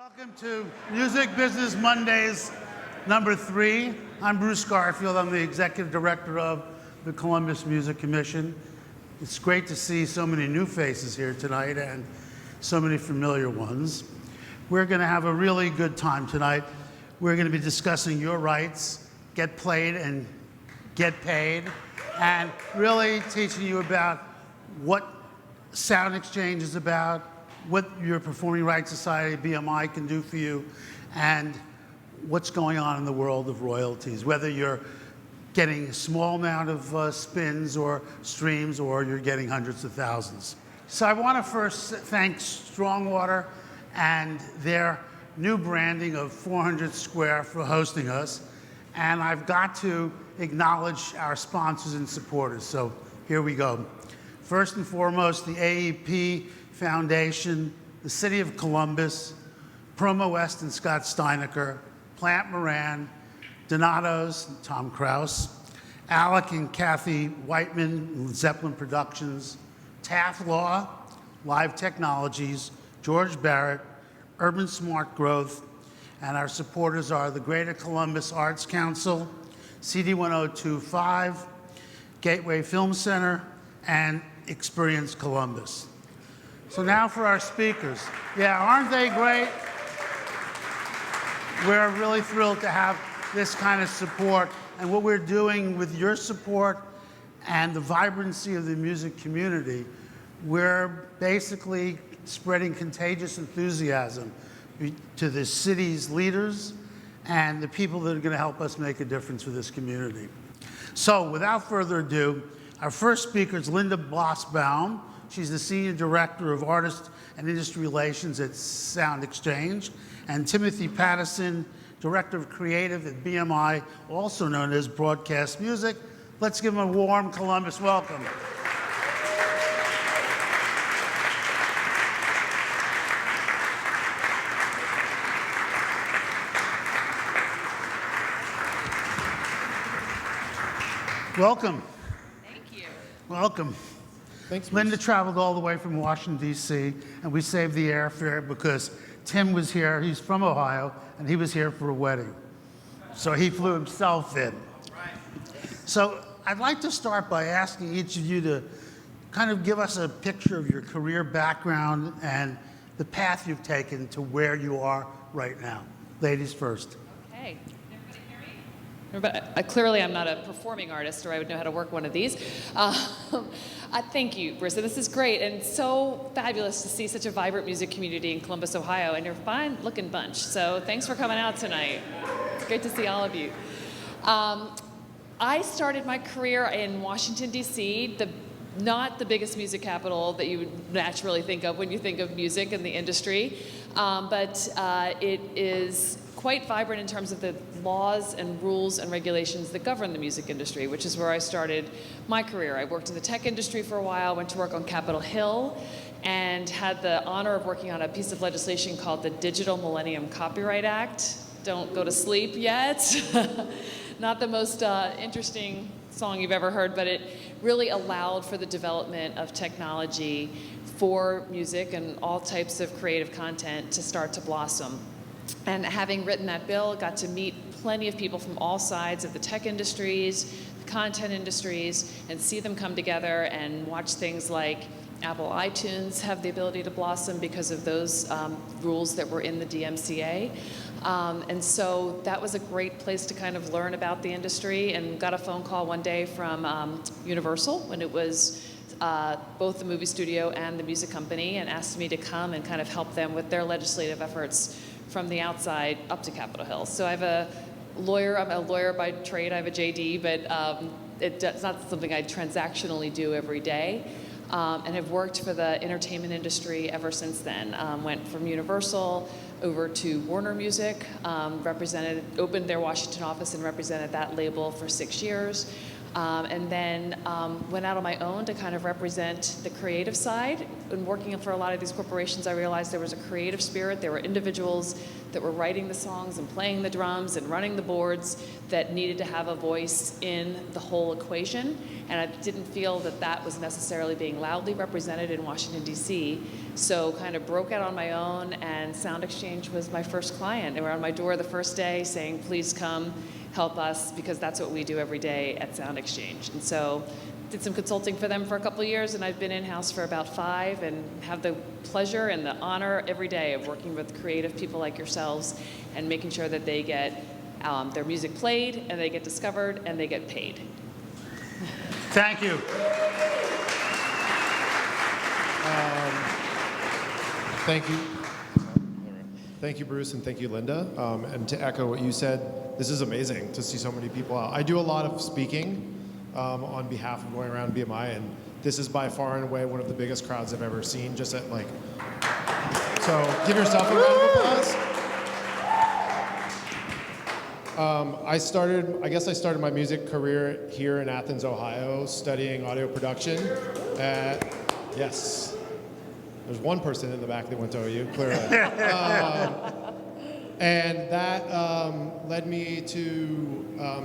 Welcome to Music Business Mondays number 3. I'm Bruce Garfield. I'm the Executive Director of the Columbus Music Commission. It's great to see so many new faces here tonight and so many familiar ones. We're going to have a really good time tonight. We're going to be discussing your rights, get played and get paid, and really teaching you about what SoundExchange is about, what your Performing Rights Society, BMI, can do for you, and what's going on in the world of royalties, whether you're getting a small amount of spins or streams or you're getting hundreds of thousands. So I want to first thank Strongwater and their new branding of 400 Square for hosting us. And I've got to acknowledge our sponsors and supporters. So here we go. First and foremost, the AEP Foundation, the City of Columbus, Promo West and Scott Steinecker, Plant Moran, Donato's, Tom Kraus, Alec and Kathy Whiteman, Zeppelin Productions, Taft Law, Live Technologies, George Barrett, Urban Smart Growth, and our supporters are the Greater Columbus Arts Council, CD 1025, Gateway Film Center, and Experience Columbus. So now for our speakers. Yeah, aren't they great? We're really thrilled to have this kind of support, and what we're doing with your support and the vibrancy of the music community, we're basically spreading contagious enthusiasm to the city's leaders and the people that are going to help us make a difference for this community. So without further ado, our first speaker is Linda Bloss-Baum. She's the Senior Director of Artist and Industry Relations at SoundExchange, and Timothy Pattison, Director of Creative at BMI, also known as Broadcast Music. Let's give them a warm Columbus welcome. Welcome. Thank you. Welcome. Thanks, Bruce. Linda traveled all the way from Washington, D.C., and we saved the airfare because Tim was here. He's from Ohio, and he was here for a wedding. So he flew himself in. So I'd like to start by asking each of you to kind of give us a picture of your career background and the path you've taken to where you are right now. Ladies first. Okay. Clearly, I'm not a performing artist, or I would know how to work one of these. Thank you, Bruce. This is great, and so fabulous to see such a vibrant music community in Columbus, Ohio, and you're a fine-looking bunch. So thanks for coming out tonight. It's great to see all of you. I started my career in Washington, D.C., not the biggest music capital that you would naturally think of when you think of music in the industry, but it is quite vibrant in terms of the laws and rules and regulations that govern the music industry, which is where I started my career. I worked in the tech industry for a while, went to work on Capitol Hill, and had the honor of working on a piece of legislation called the Digital Millennium Copyright Act. Don't go to sleep yet. Not the most interesting song you've ever heard, but it really allowed for the development of technology for music and all types of creative content to start to blossom. And having written that bill, got to meet plenty of people from all sides of the tech industries, the content industries, and see them come together and watch things like Apple iTunes have the ability to blossom because of those rules that were in the DMCA. And so that was a great place to kind of learn about the industry, and got a phone call one day from Universal when it was both the movie studio and the music company, and asked me to come and kind of help them with their legislative efforts from the outside up to Capitol Hill. So I have a lawyer. I'm a lawyer by trade. I have a JD, but it's not something I transactionally do every day. And have worked for the entertainment industry ever since then. Went from Universal over to Warner Music, opened their Washington office and represented that label for 6 years. And then went out on my own to kind of represent the creative side. And working for a lot of these corporations, I realized there was a creative spirit. There were individuals that were writing the songs and playing the drums and running the boards that needed to have a voice in the whole equation. And I didn't feel that that was necessarily being loudly represented in Washington, D.C. So kind of broke out on my own, and SoundExchange was my first client. They were on my door the first day saying, please come help us, because that's what we do every day at SoundExchange. And so did some consulting for them for a couple of years, and I've been in-house for about 5 and have the pleasure and the honor every day of working with creative people like yourselves and making sure that they get their music played, and they get discovered, and they get paid. Thank you. Thank you. Thank you, Bruce, and thank you, Linda. And to echo what you said, this is amazing to see so many people out. I do a lot of speaking on behalf of going around BMI, and this is by far and away one of the biggest crowds I've ever seen. Just at like, so give yourself a round of applause. I guess I started my music career here in Athens, Ohio, studying audio production at, yes, there's one person in the back that went to OU, clearly. And that led me to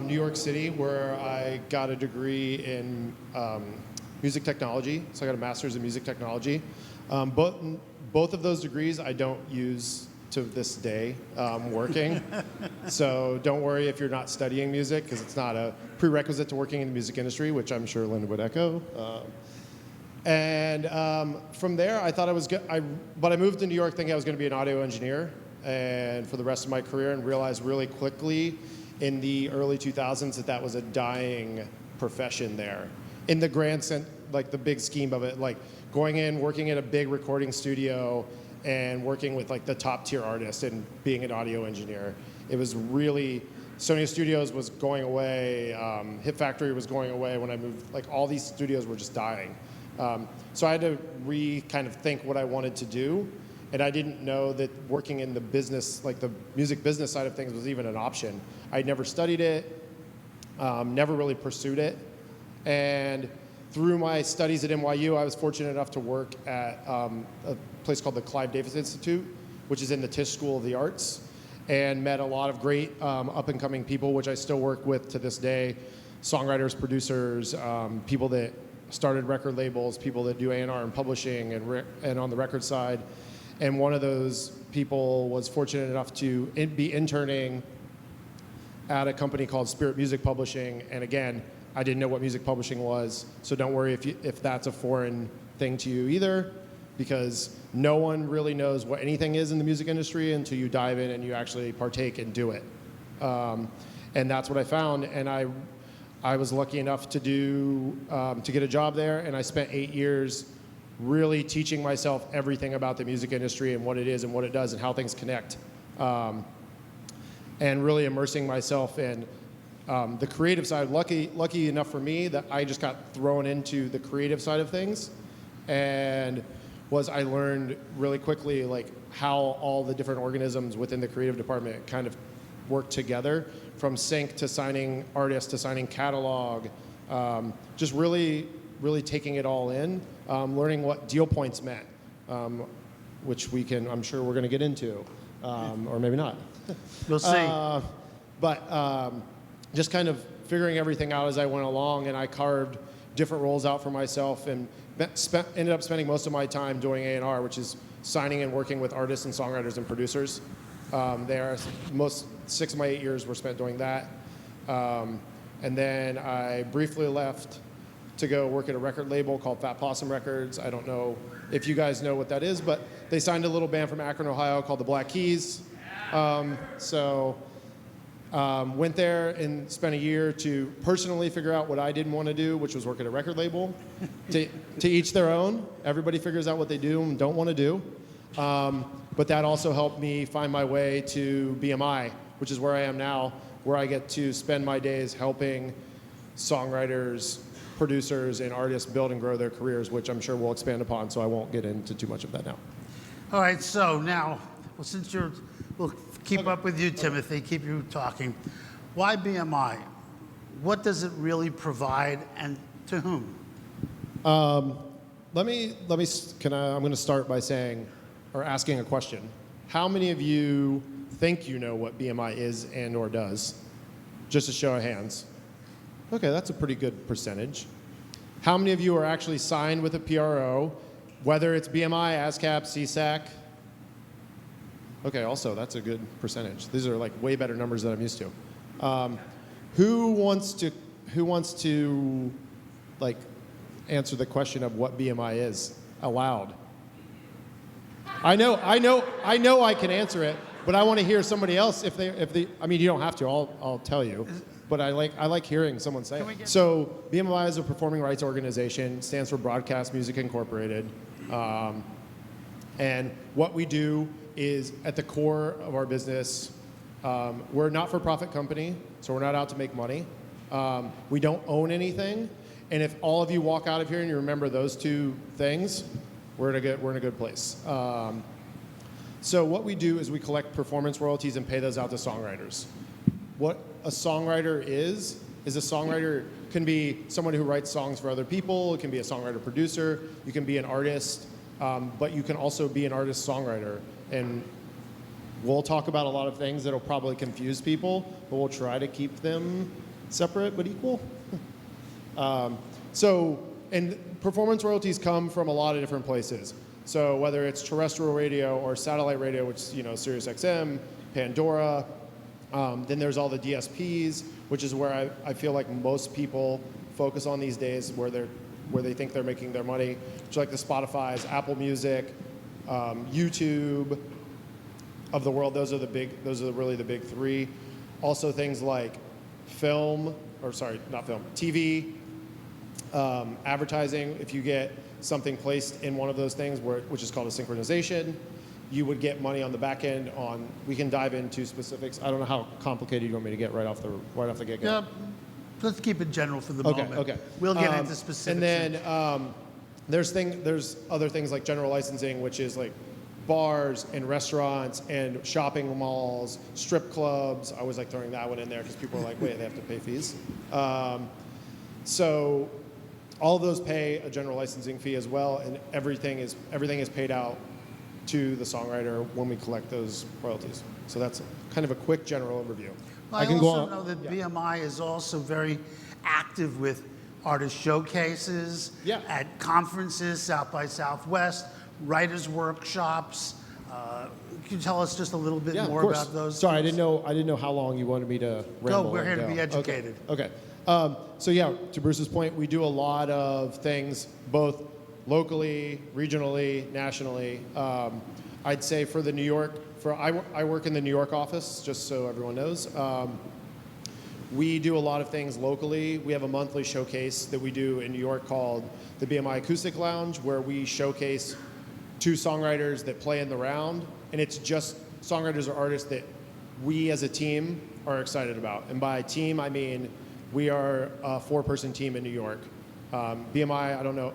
New York City, where I got a degree in music technology. So I got a master's in music technology. Both of those degrees I don't use to this day working. So don't worry if you're not studying music, because it's not a prerequisite to working in the music industry, which I'm sure Linda would echo. And from there, I thought I was good. But I moved to New York thinking I was going to be an audio engineer, and for the rest of my career, and realized really quickly in the early 2000s that was a dying profession there. In the grand sense, like the big scheme of it, like going in, working in a big recording studio, and working with like the top tier artists and being an audio engineer. It was really, Sony Studios was going away, Hit Factory was going away when I moved, like all these studios were just dying. So I had to kind of think what I wanted to do, and I didn't know that working in the business, like the music business side of things, was even an option. I'd never studied it, never really pursued it, and through my studies at NYU, I was fortunate enough to work at a place called the Clive Davis Institute, which is in the Tisch School of the Arts, and met a lot of great up-and-coming people, which I still work with to this day, songwriters, producers, people that started record labels, people that do A&R and publishing and on the record side. And one of those people was fortunate enough to be interning at a company called Spirit Music Publishing. And again, I didn't know what music publishing was, so don't worry if that's a foreign thing to you either, because no one really knows what anything is in the music industry until you dive in and you actually partake and do it. And that's what I found, and I was lucky enough to get a job there, and I spent 8 years really teaching myself everything about the music industry and what it is and what it does and how things connect, and really immersing myself in the creative side. Lucky enough for me that I just got thrown into the creative side of things, and I learned really quickly like how all the different organisms within the creative department kind of work together, from sync to signing artists to signing catalog, just really taking it all in, learning what deal points meant, which I'm sure we're going to get into, or maybe not. We'll see. But just kind of figuring everything out as I went along, and I carved different roles out for myself, and ended up spending most of my time doing A&R, which is signing and working with artists and songwriters and producers. 6 of my 8 years were spent doing that. And then I briefly left to go work at a record label called Fat Possum Records. I don't know if you guys know what that is, but they signed a little band from Akron, Ohio called the Black Keys. Went there and spent a year to personally figure out what I didn't want to do, which was work at a record label. to each their own. Everybody figures out what they do and don't want to do. But that also helped me find my way to BMI, which is where I am now, where I get to spend my days helping songwriters, producers, and artists build and grow their careers, which I'm sure we'll expand upon, so I won't get into too much of that now. All right, so now, we'll keep up with you, Timothy, keep you talking. Why BMI? what does it really provide, and to whom? I'm going to start by saying, or asking a question. How many of you think you know what BMI is and or does? Just a show of hands. Okay, that's a pretty good percentage. How many of you are actually signed with a PRO, whether it's BMI, ASCAP, CSAC? Okay, also, that's a good percentage. These are like way better numbers than I'm used to. Who wants to like answer the question of what BMI is aloud? I know I can answer it, but I want to hear somebody else if they I mean, you don't have to, I'll tell you. But I like hearing someone say it. So BMI is a performing rights organization, stands for Broadcast Music Incorporated. And what we do is at the core of our business, we're a not-for-profit company, so we're not out to make money. We don't own anything. And if all of you walk out of here and you remember those two things, we're in a good place. So what we do is we collect performance royalties and pay those out to songwriters. What a songwriter is a songwriter can be someone who writes songs for other people. It can be a songwriter producer. You can be an artist, but you can also be an artist-songwriter. And we'll talk about a lot of things that'll probably confuse people, but we'll try to keep them separate but equal. And performance royalties come from a lot of different places. So whether it's terrestrial radio or satellite radio, which is, Sirius XM, Pandora, then there's all the DSPs, which is where I feel like most people focus on these days, where they think they're making their money, which are like the Spotify's, Apple Music, YouTube of the world. Those are really the big three. Also things like TV, advertising. If you get something placed in one of those things, which is called a synchronization, you would get money on the back end we can dive into specifics. I don't know how complicated you want me to get right off the get-go. Yeah, let's keep it general for the moment. Okay. We'll get into specifics. And then there's other things like general licensing, which is like bars and restaurants and shopping malls, strip clubs. I always like throwing that one in there because people are like, wait, they have to pay fees. So all of those pay a general licensing fee as well, and everything is paid out to the songwriter when we collect those royalties. So that's kind of a quick general overview. Well, I also know that BMI is also very active with artist showcases, at conferences, South by Southwest, writers' workshops. Can you tell us just a little bit more about those? Sorry, things? I didn't know how long you wanted me to ramble. No, we're here to be educated. Okay. To Bruce's point, we do a lot of things, both locally, regionally, nationally. I'd say for the New York, I work in the New York office, just so everyone knows. We do a lot of things locally. We have a monthly showcase that we do in New York called the BMI Acoustic Lounge, where we showcase 2 songwriters that play in the round. And it's just songwriters or artists that we as a team are excited about. And by team, I mean we are a 4-person team in New York. BMI, I don't know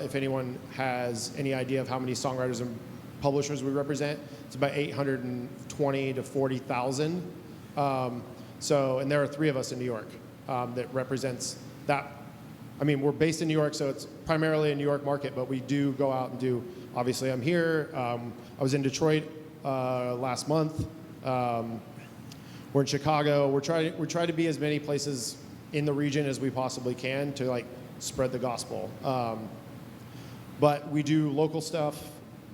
if anyone has any idea of how many songwriters and publishers we represent. It's about 820 to 40,000. And there are 3 of us in New York that represents that. I mean, we're based in New York, so it's primarily a New York market, but we do go out and do, obviously I'm here. I was in Detroit last month. We're in Chicago. We're trying to be as many places in the region as we possibly can to like spread the gospel. But we do local stuff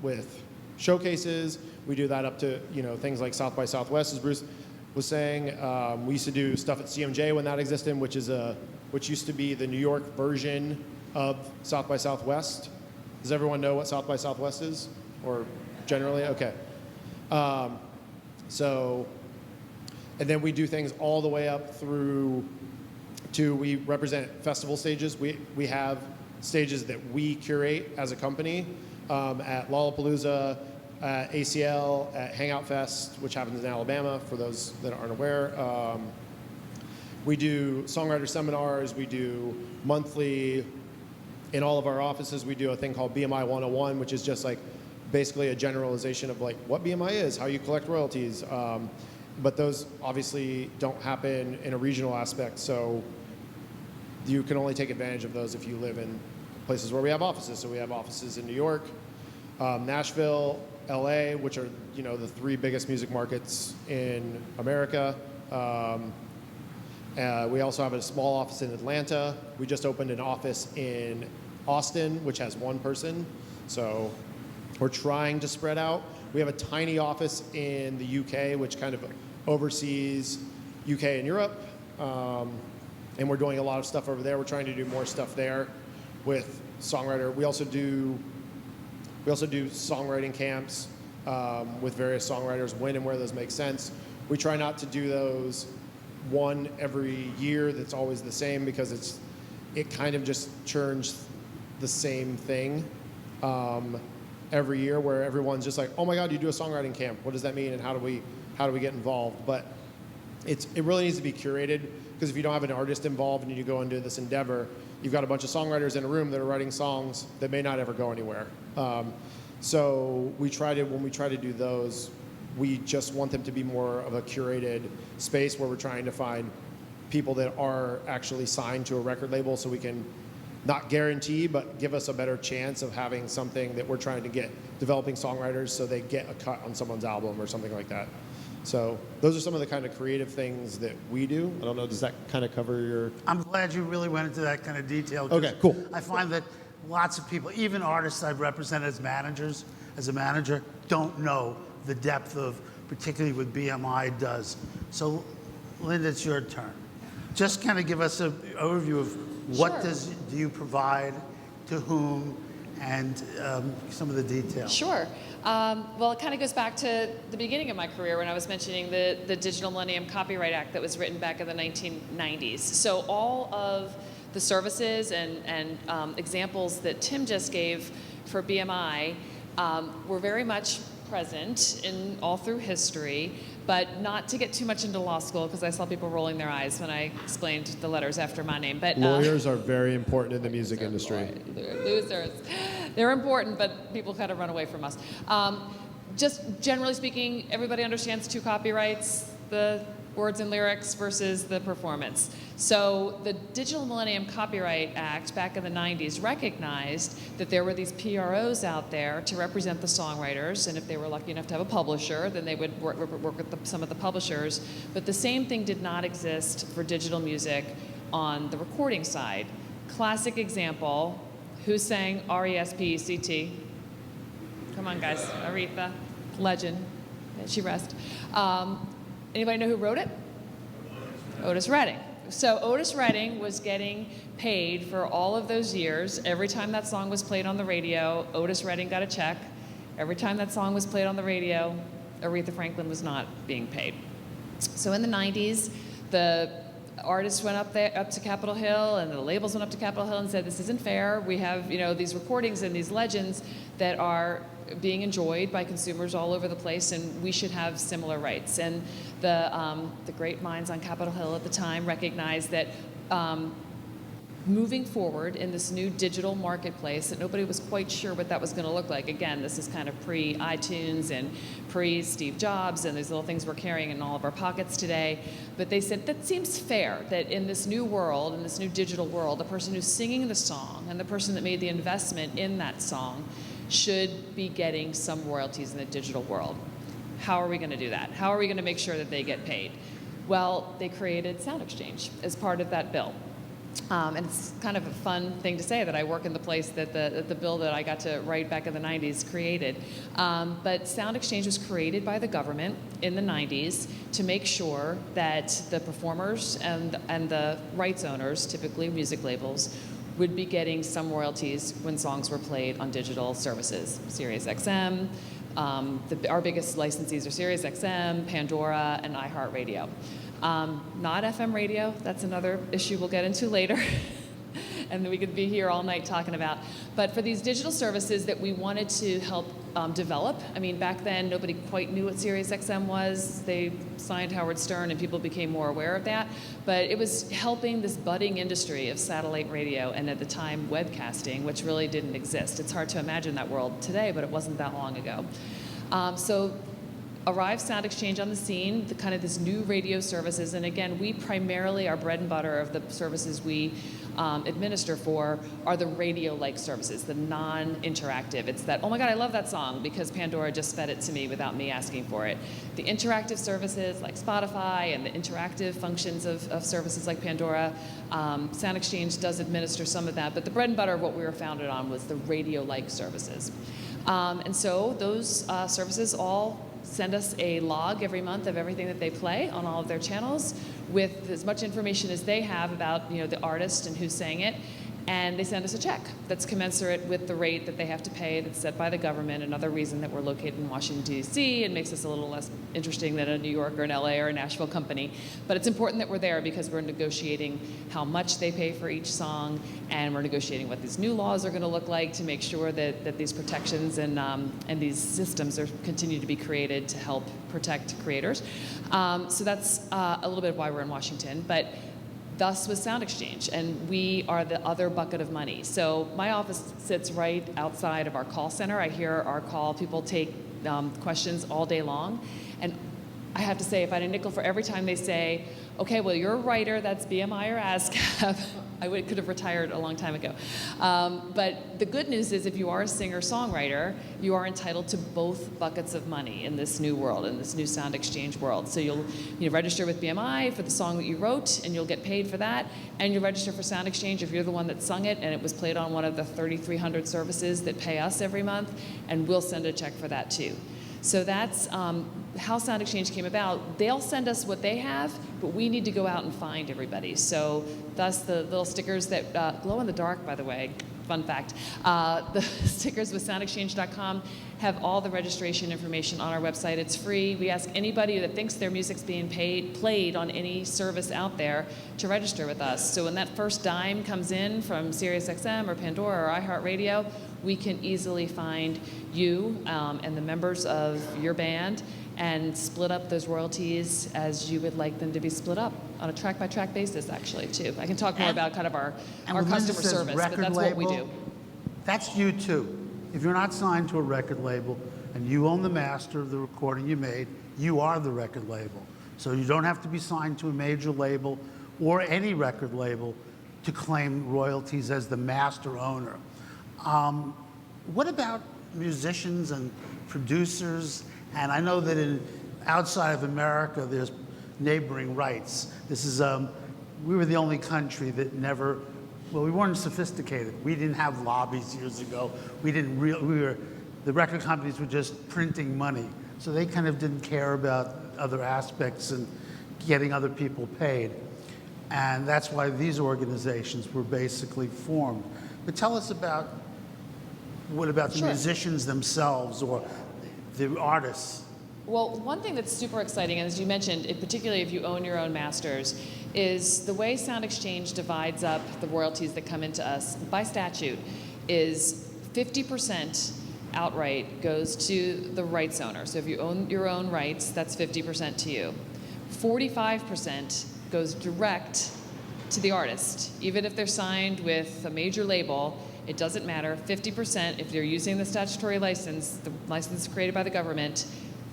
with showcases. We do that up to things like South by Southwest, as Bruce was saying. We used to do stuff at CMJ when that existed, which used to be the New York version of South by Southwest. Does everyone know what South by Southwest is, or generally? Okay. And then we do things all the way up through to we represent festival stages. We have stages that we curate as a company at Lollapalooza, at ACL, at Hangout Fest, which happens in Alabama, for those that aren't aware. We do songwriter seminars. We do monthly, in all of our offices, we do a thing called BMI 101, which is just like basically a generalization of like what BMI is, how you collect royalties. but those obviously don't happen in a regional aspect, so you can only take advantage of those if you live in places where we have offices. So we have offices in New York, Nashville, LA, which are the 3 biggest music markets in America. We also have a small office in Atlanta. We just opened an office in Austin, which has 1 person. So we're trying to spread out. We have a tiny office in the UK, which kind of oversees UK and Europe. And we're doing a lot of stuff over there. We're trying to do more stuff there with songwriter. We also do songwriting camps with various songwriters, when and where those make sense. We try not to do those one every year that's always the same, because it kind of just churns the same thing every year, where everyone's just like, oh my God, you do a songwriting camp. What does that mean, and how do we get involved? But it really needs to be curated, because if you don't have an artist involved and you go into this endeavor, you've got a bunch of songwriters in a room that are writing songs that may not ever go anywhere. So when we try to do those, we just want them to be more of a curated space where we're trying to find people that are actually signed to a record label, so we can not guarantee, but give us a better chance of having something that we're trying to get developing songwriters so they get a cut on someone's album or something like that. So those are some of the kind of creative things that we do. I don't know, does that kind of cover your... I'm glad you really went into that kind of detail. Okay, cool. I find that lots of people, even artists I've represented as a manager, don't know the depth of, particularly what BMI does. So, Linda, it's your turn. Just kind of give us an overview of what do you provide, to whom, and some of the details. Sure. Well, it kind of goes back to the beginning of my career when I was mentioning the Digital Millennium Copyright Act that was written back in the 1990s. So all of the services and examples that Tim just gave for BMI were very much present in all through history, but not to get too much into law school, because I saw people rolling their eyes when I explained the letters after my name. But lawyers are very important in the music industry. Losers. They're important, but people kind of run away from us. Just generally speaking, everybody understands 2 copyrights, the words and lyrics versus the performance. So the Digital Millennium Copyright Act back in the 90s recognized that there were these PROs out there to represent the songwriters, and if they were lucky enough to have a publisher, then they would work with some of the publishers. But the same thing did not exist for digital music on the recording side. Classic example, who sang R-E-S-P-E-C-T? Come on, guys. Aretha, legend. May she rest. Anybody know who wrote it? Otis Redding. So Otis Redding was getting paid for all of those years. Every time that song was played on the radio, Otis Redding got a check. Every time that song was played on the radio, Aretha Franklin was not being paid. So in the 90s, the artists went up to Capitol Hill, and the labels went up to Capitol Hill and said, this isn't fair. We have these recordings and these legends that are being enjoyed by consumers all over the place, and we should have similar rights. And the great minds on Capitol Hill at the time recognized that moving forward in this new digital marketplace, that nobody was quite sure what that was going to look like. Again, this is kind of pre-iTunes and pre-Steve Jobs and these little things we're carrying in all of our pockets today. But they said, that seems fair, that in this new world, in this new digital world, the person who's singing the song and the person that made the investment in that song should be getting some royalties in the digital world. How are we going to do that? How are we going to make sure that they get paid? Well, they created SoundExchange as part of that bill. And it's kind of a fun thing to say that I work in the place that the bill that I got to write back in the 90s created. But SoundExchange was created by the government in the 90s to make sure that the performers and the rights owners, typically music labels, would be getting some royalties when songs were played on digital services. SiriusXM, our biggest licensees are SiriusXM, Pandora, and iHeartRadio. Not FM radio, that's another issue we'll get into later. And we could be here all night talking about. But for these digital services that we wanted to help develop, I mean, back then nobody quite knew what SiriusXM was. They signed Howard Stern and people became more aware of that. But it was helping this budding industry of satellite radio and at the time webcasting, which really didn't exist. It's hard to imagine that world today, but it wasn't that long ago. So arrived SoundExchange on the scene, the kind of this new radio services, and again, we primarily, our bread and butter of the services we administer for are the radio-like services, the non-interactive. It's that, oh my God, I love that song because Pandora just fed it to me without me asking for it. The interactive services like Spotify and the interactive functions of services like Pandora, SoundExchange does administer some of that, but the bread and butter of what we were founded on was the radio-like services. And so those services all send us a log every month of everything that they play on all of their channels with as much information as they have about the artist and who sang it. And they send us a check that's commensurate with the rate that they have to pay that's set by the government. Another reason that we're located in Washington, D.C. and makes us a little less interesting than a New York or an L.A. or a Nashville company. But it's important that we're there because we're negotiating how much they pay for each song, and we're negotiating what these new laws are going to look like to make sure that these protections and these systems are continue to be created to help protect creators. So that's a little bit of why we're in Washington. But thus was SoundExchange, and we are the other bucket of money. So my office sits right outside of our call center. I hear our call. People take questions all day long. And I have to say, if I had a nickel for every time they say, okay, well, you're a writer, that's BMI or ASCAP, I could have retired a long time ago. But the good news is if you are a singer-songwriter, you are entitled to both buckets of money in this new world, in this new SoundExchange world. So you'll register with BMI for the song that you wrote, and you'll get paid for that. And you'll register for SoundExchange if you're the one that sung it, and it was played on one of the 3,300 services that pay us every month, and we'll send a check for that too. So that's how SoundExchange came about. They'll send us what they have, but we need to go out and find everybody. So thus the little stickers that glow in the dark, by the way, fun fact. The stickers with SoundExchange.com have all the registration information on our website. It's free. We ask anybody that thinks their music's being played on any service out there to register with us. So when that first dime comes in from SiriusXM or Pandora or iHeartRadio, we can easily find you and the members of your band and split up those royalties as you would like them to be split up on a track-by-track basis, actually, too. I can talk more about kind of our customer service, but that's what we do. That's you, too. If you're not signed to a record label and you own the master of the recording you made, you are the record label. So you don't have to be signed to a major label or any record label to claim royalties as the master owner. What about musicians and producers? And I know that outside of America, there's neighboring rights. This is, we were the only country that never, well, we weren't sophisticated. We didn't have lobbies years ago. The record companies were just printing money. So they kind of didn't care about other aspects and getting other people paid. And that's why these organizations were basically formed. But tell us about, what about the musicians themselves or the artists? Well, one thing that's super exciting, and as you mentioned, particularly if you own your own masters, is the way SoundExchange divides up the royalties that come into us by statute is 50% outright goes to the rights owner. So if you own your own rights, that's 50% to you. 45% goes direct to the artist. Even if they're signed with a major label, it doesn't matter. 50%, if they're using the statutory license, the license created by the government,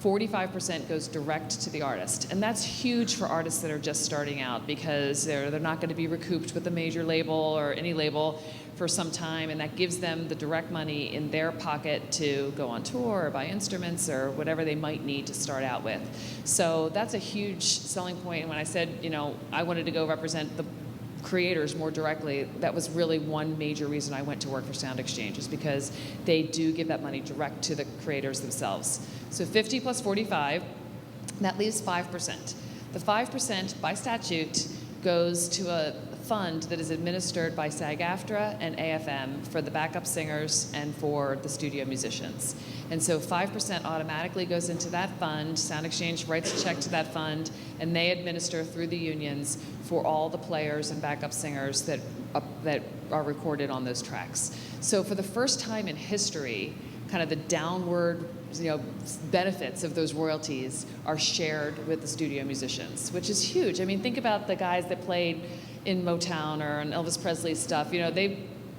45% goes direct to the artist. And that's huge for artists that are just starting out because they're not going to be recouped with a major label or any label for some time, and that gives them the direct money in their pocket to go on tour or buy instruments or whatever they might need to start out with. So that's a huge selling point. And when I said, I wanted to go represent the creators more directly, that was really one major reason I went to work for SoundExchange, is because they do give that money direct to the creators themselves. So 50 plus 45, that leaves 5%. The 5% by statute goes to a fund that is administered by SAG-AFTRA and AFM for the backup singers and for the studio musicians. And so 5% automatically goes into that fund. SoundExchange writes a check to that fund, and they administer through the unions for all the players and backup singers that are recorded on those tracks. So for the first time in history, kind of the downward benefits of those royalties are shared with the studio musicians, which is huge. I mean, think about the guys that played in Motown or on Elvis Presley stuff. They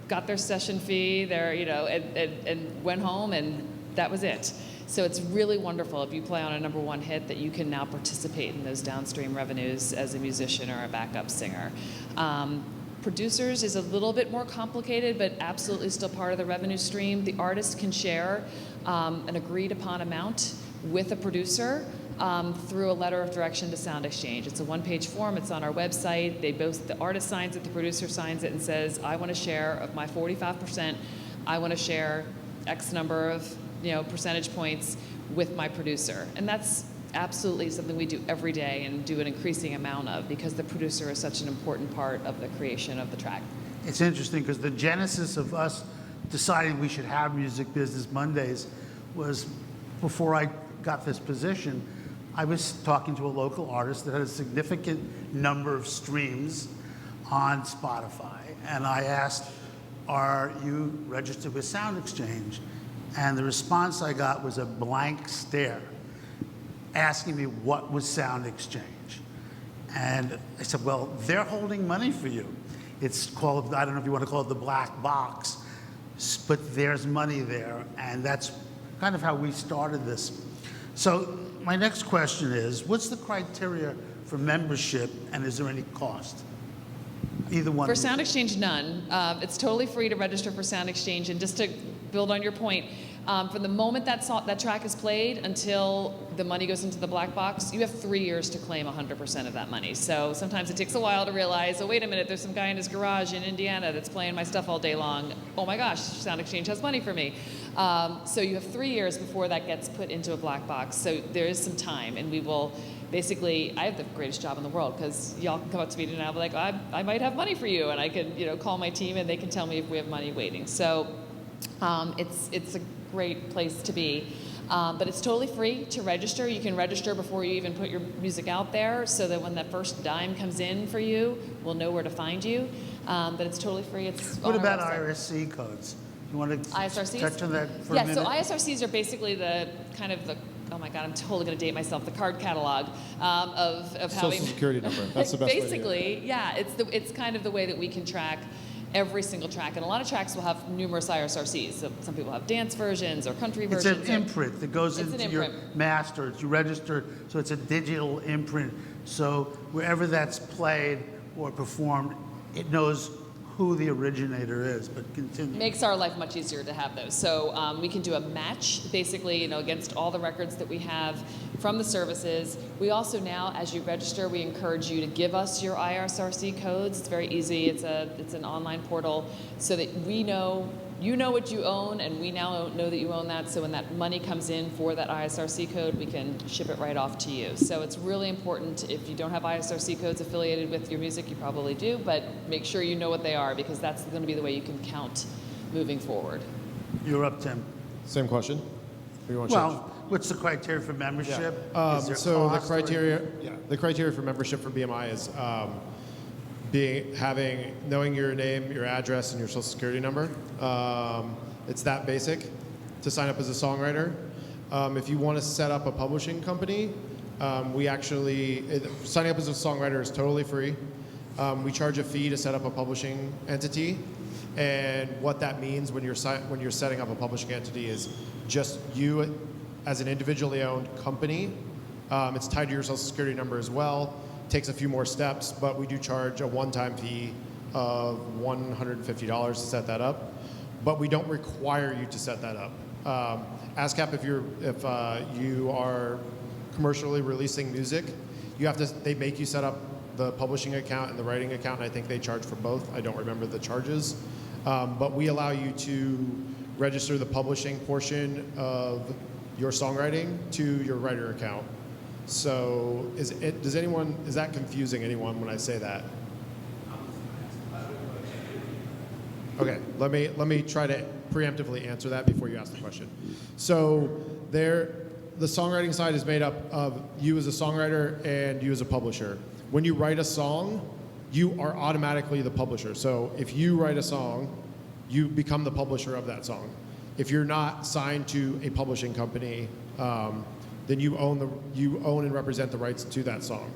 got their session fee, and went home, and that was it. So it's really wonderful if you play on a #1 hit that you can now participate in those downstream revenues as a musician or a backup singer. Producers is a little bit more complicated, but absolutely still part of the revenue stream. The artist can share an agreed upon amount with a producer through a letter of direction to SoundExchange. It's a one-page form. It's on our website. The artist signs it, the producer signs it, and says, "I want to share of my 45%. I want to share X number of percentage points with my producer." And that's absolutely something we do every day and do an increasing amount of, because the producer is such an important part of the creation of the track. It's interesting because the genesis of us deciding we should have Music Business Mondays was before I got this position. I was talking to a local artist that had a significant number of streams on Spotify, and I asked, "Are you registered with SoundExchange?" And the response I got was a blank stare, asking me what was SoundExchange. And I said, "Well, they're holding money for you. It's called, I don't know if you want to call it the black box, but there's money there." And that's kind of how we started this. So my next question is, what's the criteria for membership, and is there any cost? Either one. For SoundExchange, none. It's totally free to register for SoundExchange. And just to build on your point, from the moment that track is played until the money goes into the black box, you have 3 years to claim 100% of that money. So sometimes it takes a while to realize, oh, wait a minute, there's some guy in his garage in Indiana that's playing my stuff all day long. Oh my gosh, SoundExchange has money for me. So you have 3 years before that gets put into a black box. So there is some time, and we will basically, I have the greatest job in the world, because y'all can come up to me and I'll be like, I might have money for you, and I can call my team and they can tell me if we have money waiting. So it's a great place to be. But it's totally free to register. You can register before you even put your music out there, so that when that first dime comes in for you, we'll know where to find you. But it's totally free. It's What on our about website. IRC codes? You want to ISRCs? touch on that for a Yeah, minute? so ISRCs are basically the kind of the, oh my God, I'm totally going to date myself, the card catalog of having... Social security number. That's the best way to do it. Basically, yeah, it's kind of the way that we can track every single track. And a lot of tracks will have numerous ISRCs. So some people have dance versions or country It's versions. an imprint that goes It's an into your imprint. master. It's registered, so it's a digital imprint. So wherever that's played or performed, it knows who the originator is. But continue. Makes our life much easier to have those. So we can do a match, basically, against all the records that we have from the services. We also now, as you register, we encourage you to give us your ISRC codes. It's very easy. It's an online portal, so that we know you know what you own, and we now know that you own that. So when that money comes in for that ISRC code, we can ship it right off to you. So it's really important. If you don't have ISRC codes affiliated with your music, you probably do, but make sure you know what they are, because that's going to be the way you can count moving forward. You're up, Tim. Same question. Or you want to Well, change? what's the criteria for membership? Is there So the cost or- criteria for membership for BMI is knowing your name, your address, and your social security number. It's that basic to sign up as a songwriter. If you want to set up a publishing company, signing up as a songwriter is totally free. We charge a fee to set up a publishing entity, and what that means when you're setting up a publishing entity is just you as an individually owned company. It's tied to your social security number as well. Takes a few more steps, but we do charge a one-time fee of $150 to set that up. But we don't require you to set that up. ASCAP, if you are commercially releasing music, they make you set up the publishing account and the writing account, and I think they charge for both. I don't remember the charges. But we allow you to register the publishing portion of your songwriting to your writer account. So is that confusing anyone when I say that? Okay, let me try to preemptively answer that before you ask the question. So the songwriting side is made up of you as a songwriter and you as a publisher. When you write a song, you are automatically the publisher. So if you write a song, you become the publisher of that song. If you're not signed to a publishing company, then you own and represent the rights to that song.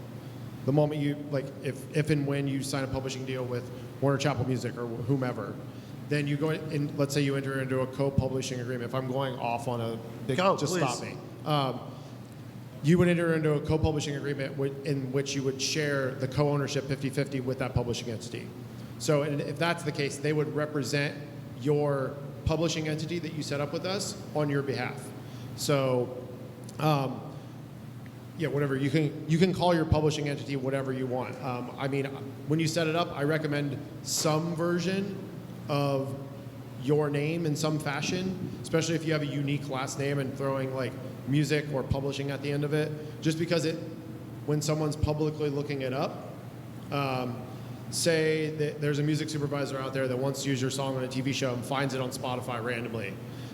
The moment if and when you sign a publishing deal with Warner Chappell Music or whomever, then you go in, let's say you enter into a co-publishing agreement. If I'm going off on a big, Go, just please. stop me. You would enter into a co-publishing agreement in which you would share the co-ownership 50-50 with that publishing entity. So and if that's the case, they would represent your publishing entity that you set up with us on your behalf. So, yeah, whatever, you can call your publishing entity whatever you want. I mean, when you set it up, I recommend some version of your name in some fashion, especially if you have a unique last name and throwing like music or publishing at the end of it, just because when someone's publicly looking it up, say that there's a music supervisor out there that wants to use your song on a TV show and finds it on Spotify randomly.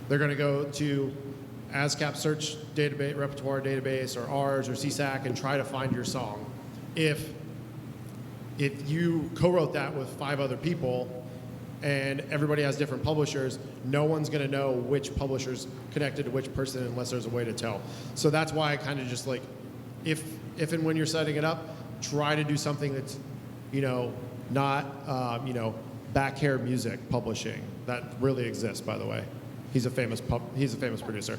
They're going to go to ASCAP search database, repertoire database, or ours, or CSAC, and try to find your song. If you co-wrote that with 5 other people, and everybody has different publishers, no one's going to know which publisher's connected to which person unless there's a way to tell. So that's why I kind of just like, if and when you're setting it up, try to do something that's, not, back hair music publishing. That really exists, by the way. He's a famous producer.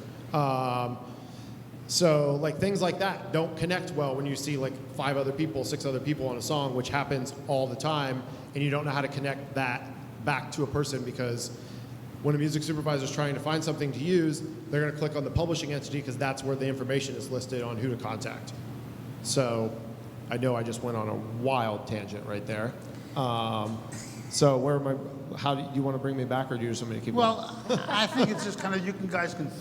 So like things like that don't connect well when you see like 5 other people, 6 other people on a song, which happens all the time, and you don't know how to connect that back to a person, because when a music supervisor is trying to find something to use, they're going to click on the publishing entity because that's where the information is listed on who to contact. So I know I just went on a wild tangent right there. So where am I? How do you want to bring me back, or do you just want me to keep going? Well, I think it's just kind of, you guys can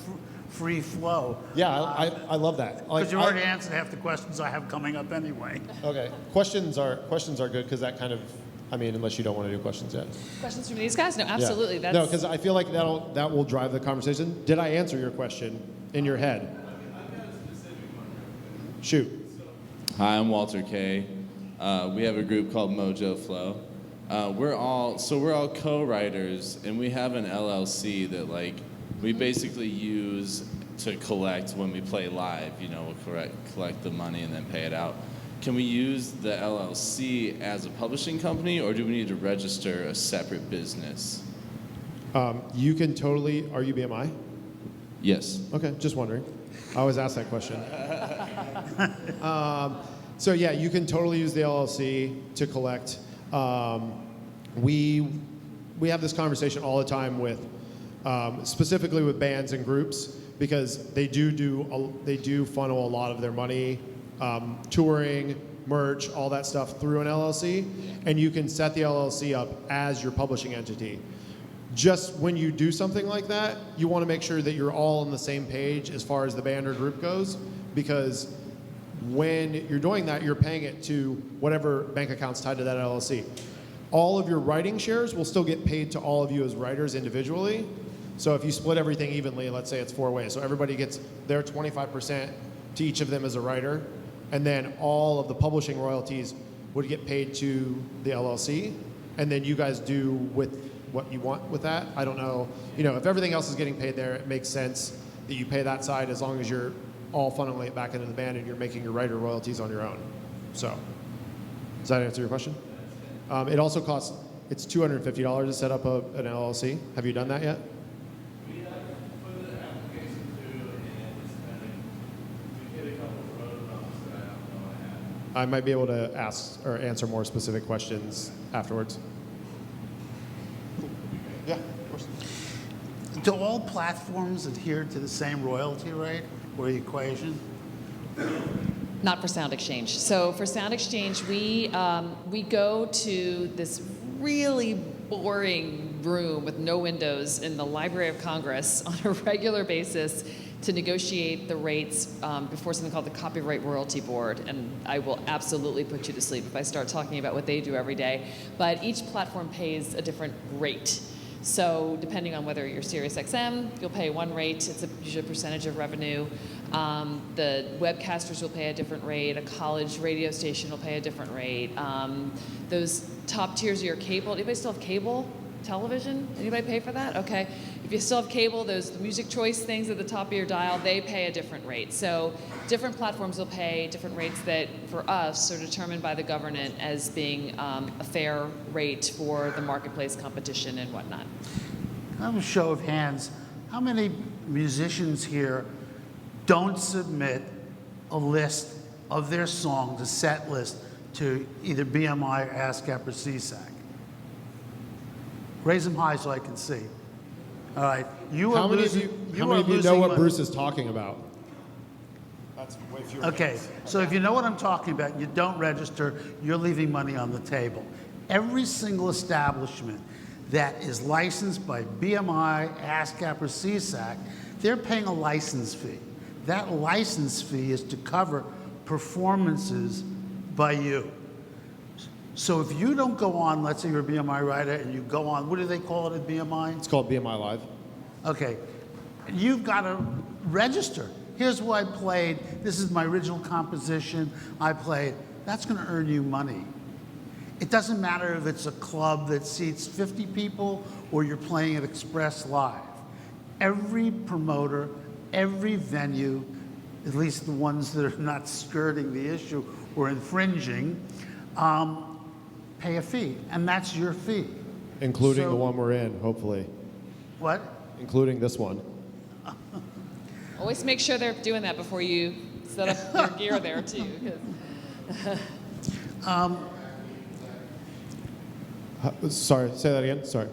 free flow. Yeah, I love that. Because you already answered half the questions I have coming up anyway. Okay, questions are good, because that kind of, unless you don't want to do questions yet. Questions from these guys? No, absolutely. Yeah. No, because I feel like that will drive the conversation. Did I answer your question in your head? Shoot. Hi, I'm Walter K. We have a group called Mojo Flow. We're all co-writers, and we have an LLC that we basically use to collect when we play live. We'll collect the money and then pay it out. Can we use the LLC as a publishing company, or do we need to register a separate business? You can totally. Are you BMI? Yes. Okay, just wondering. I always ask that question. So yeah, you can totally use the LLC to collect. We have this conversation all the time with, specifically with bands and groups, because they do funnel a lot of their money, touring, merch, all that stuff through an LLC, and you can set the LLC up as your publishing entity. Just when you do something like that, you want to make sure that you're all on the same page as far as the band or group goes, because when you're doing that, you're paying it to whatever bank account's tied to that LLC. All of your writing shares will still get paid to all of you as writers individually. So if you split everything evenly, let's say it's 4 ways, so everybody gets their 25% to each of them as a writer, and then all of the publishing royalties would get paid to the LLC, and then you guys do with what you want with that. I don't know, if everything else is getting paid there, it makes sense that you pay that side, as long as you're all funneling it back into the band and you're making your writer royalties on your own. So, does that answer your question? It also costs, it's $250 to set up an LLC. Have you done that yet? We have put an application through, and it's we hit a couple of roadblocks that I don't know I have. I might be able to ask or answer more specific questions afterwards. Yeah, of course. Do all platforms adhere to the same royalty rate or equation? Not for SoundExchange. So for SoundExchange, we go to this really boring room with no windows in the Library of Congress on a regular basis to negotiate the rates before something called the Copyright Royalty Board. And I will absolutely put you to sleep if I start talking about what they do every day. But each platform pays a different rate. So depending on whether you're SiriusXM, you'll pay one rate. It's usually a percentage of revenue. The webcasters will pay a different rate. A college radio station will pay a different rate. Those top tiers of your cable, anybody still have cable? television? Anybody pay for that? Okay. If you still have cable, those music choice things at the top of your dial, they pay a different rate. So different platforms will pay different rates that, for us, are determined by the government as being a fair rate for the marketplace competition and whatnot. I have a show of hands. How many musicians here don't submit a list of their songs, a set list, to either BMI, or ASCAP, or CSAC? Raise them high so I can see. All right. How many of you know what Bruce is talking about? That's way fewer. Okay, so if you know what I'm talking about, you don't register, you're leaving money on the table. Every single establishment that is licensed by BMI, ASCAP, or CSAC, they're paying a license fee. That license fee is to cover performances by you. So if you don't go on, let's say you're a BMI writer and you go on, what do they call it at BMI? It's called BMI Live. Okay, you've got to register. Here's what I played. This is my original composition. I played. That's going to earn you money. It doesn't matter if it's a club that seats 50 people or you're playing at Express Live. Every promoter, every venue, at least the ones that are not skirting the issue or infringing, pay a fee, and that's your fee. Including the one we're in, hopefully. What? Including this one. Always make sure they're doing that before you set up your gear there, too. Sorry, say that again. Sorry.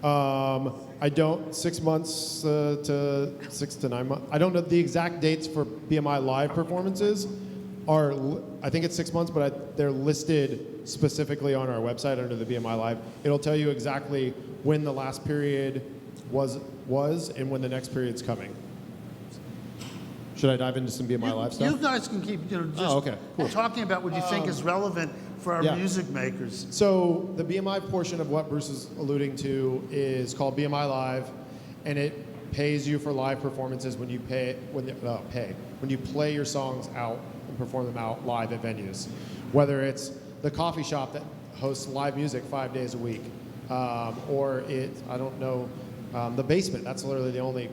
I don't, 6 months to 6 to 9 months. I don't know the exact dates for BMI Live performances. I think it's 6 months, but they're listed specifically on our website under the BMI Live. It'll tell you exactly when the last period was and when the next period's coming. Should I dive into some BMI Live stuff? You guys can keep, just talking about what you think is relevant for our music makers. So the BMI portion of what Bruce is alluding to is called BMI Live, and it pays you for live performances when you when you play your songs out and perform them out live at venues. Whether it's the coffee shop that hosts live music 5 days a week, or the Basement. That's literally the only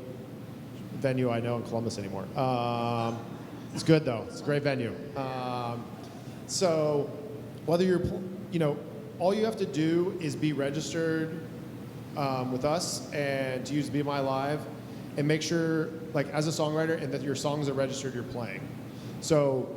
venue I know in Columbus anymore. It's good though. It's a great venue. So whether you're, all you have to do is be registered with us and to use BMI Live, and make sure, like as a songwriter, and that your songs are registered you're playing. So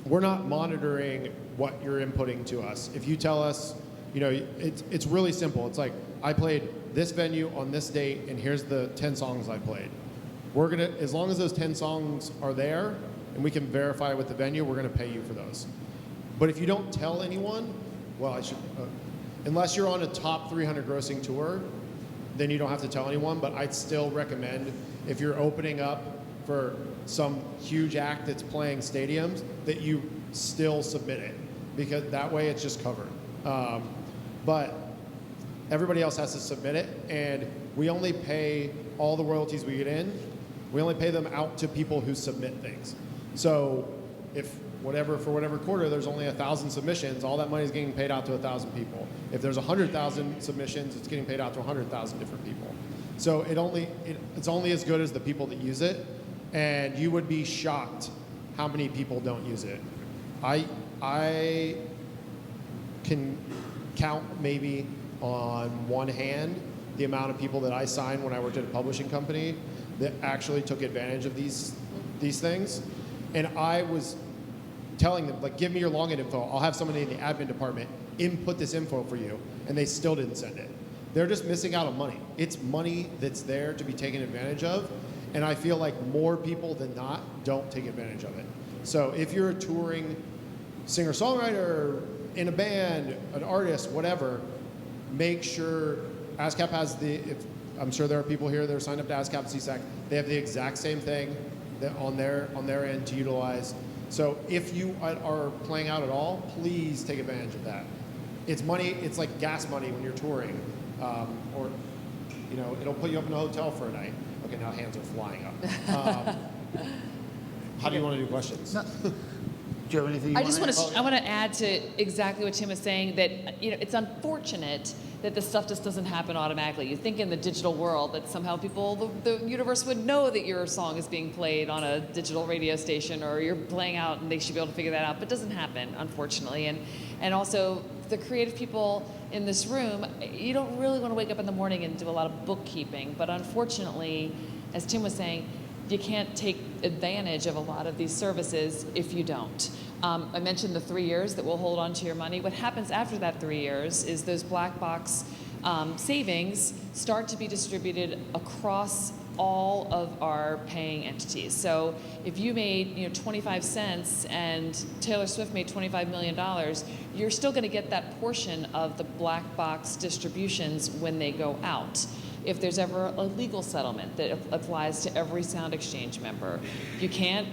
we're not monitoring what you're inputting to us. If you tell us, it's really simple. It's like, I played this venue on this date, and here's the 10 songs I played. We're gonna, as long as those 10 songs are there, and we can verify with the venue, we're gonna pay you for those. But if you don't tell anyone, unless you're on a top 300 grossing tour, then you don't have to tell anyone, but I'd still recommend, if you're opening up for some huge act that's playing stadiums, that you still submit it, because that way it's just covered. But everybody else has to submit it, and we only pay all the royalties we get in, we only pay them out to people who submit things. So if for whatever quarter there's only 1,000 submissions, all that money is getting paid out to 1,000 people. If there's 100,000 submissions, it's getting paid out to 100,000 different people. So it's only as good as the people that use it, and you would be shocked how many people don't use it. I can count maybe on one hand the amount of people that I signed when I worked at a publishing company that actually took advantage of these things. And I was telling them, like, give me your login info. I'll have somebody in the admin department input this info for you. And they still didn't send it. They're just missing out on money. It's money that's there to be taken advantage of. And I feel like more people than not don't take advantage of it. So if you're a touring singer-songwriter, in a band, an artist, whatever, make sure ASCAP has I'm sure there are people here that are signed up to ASCAP and CSAC. They have the exact same thing on their end to utilize. So if you are playing out at all, please take advantage of that. It's money. It's like gas money when you're touring, or it'll put you up in a hotel for a night. Okay, now hands are flying up. How do you want to do questions? Do you have anything you I want to add to exactly what Tim was saying, that it's unfortunate that this stuff just doesn't happen automatically. You think in the digital world that somehow people, the universe would know that your song is being played on a digital radio station or you're playing out and they should be able to figure that out, but it doesn't happen, unfortunately. And also, the creative people in this room, you don't really want to wake up in the morning and do a lot of bookkeeping, but unfortunately, as Tim was saying, you can't take advantage of a lot of these services if you don't. I mentioned the 3 years that we'll hold on to your money. What happens after that 3 years is those black box savings start to be distributed across all of our paying entities. So if you made 25 cents and Taylor Swift made $25 million, you're still going to get that portion of the black box distributions when they go out. If there's ever a legal settlement that applies to every SoundExchange member, you can't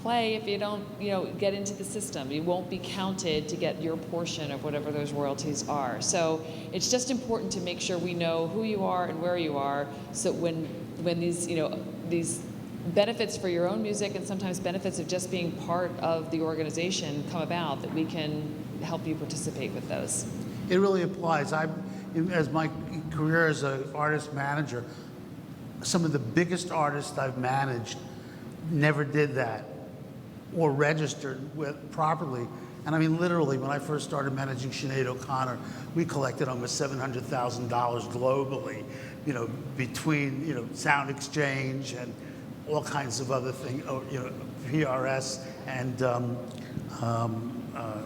play if you don't get into the system. You won't be counted to get your portion of whatever those royalties are. So it's just important to make sure we know who you are and where you are, so when these these benefits for your own music and sometimes benefits of just being part of the organization come about, that we can help you participate with those. It really applies. As my career as an artist manager, some of the biggest artists I've managed never did that or registered with properly. And I mean, literally, when I first started managing Sinead O'Connor, we collected almost $700,000 globally, between, SoundExchange and all kinds of other things, PRS and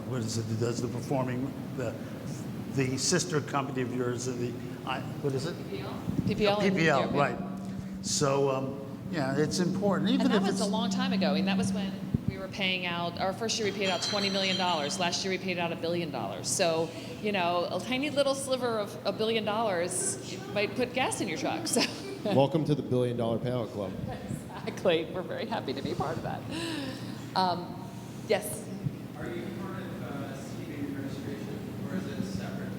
what is it that does the performing, the sister company of yours, what is it? PPL. PPL, right. So, yeah, it's important. Even And that if was it's a long time ago. I mean, that was when we were paying out, our first year we paid out $20 million. Last year we paid out $1 billion. So, a tiny little sliver of $1 billion might put gas in your truck. So. Welcome to the $1 billion payout club. Exactly. We're very happy to be part of that. Yes? Are you part of CD Baby registration, or is it separate?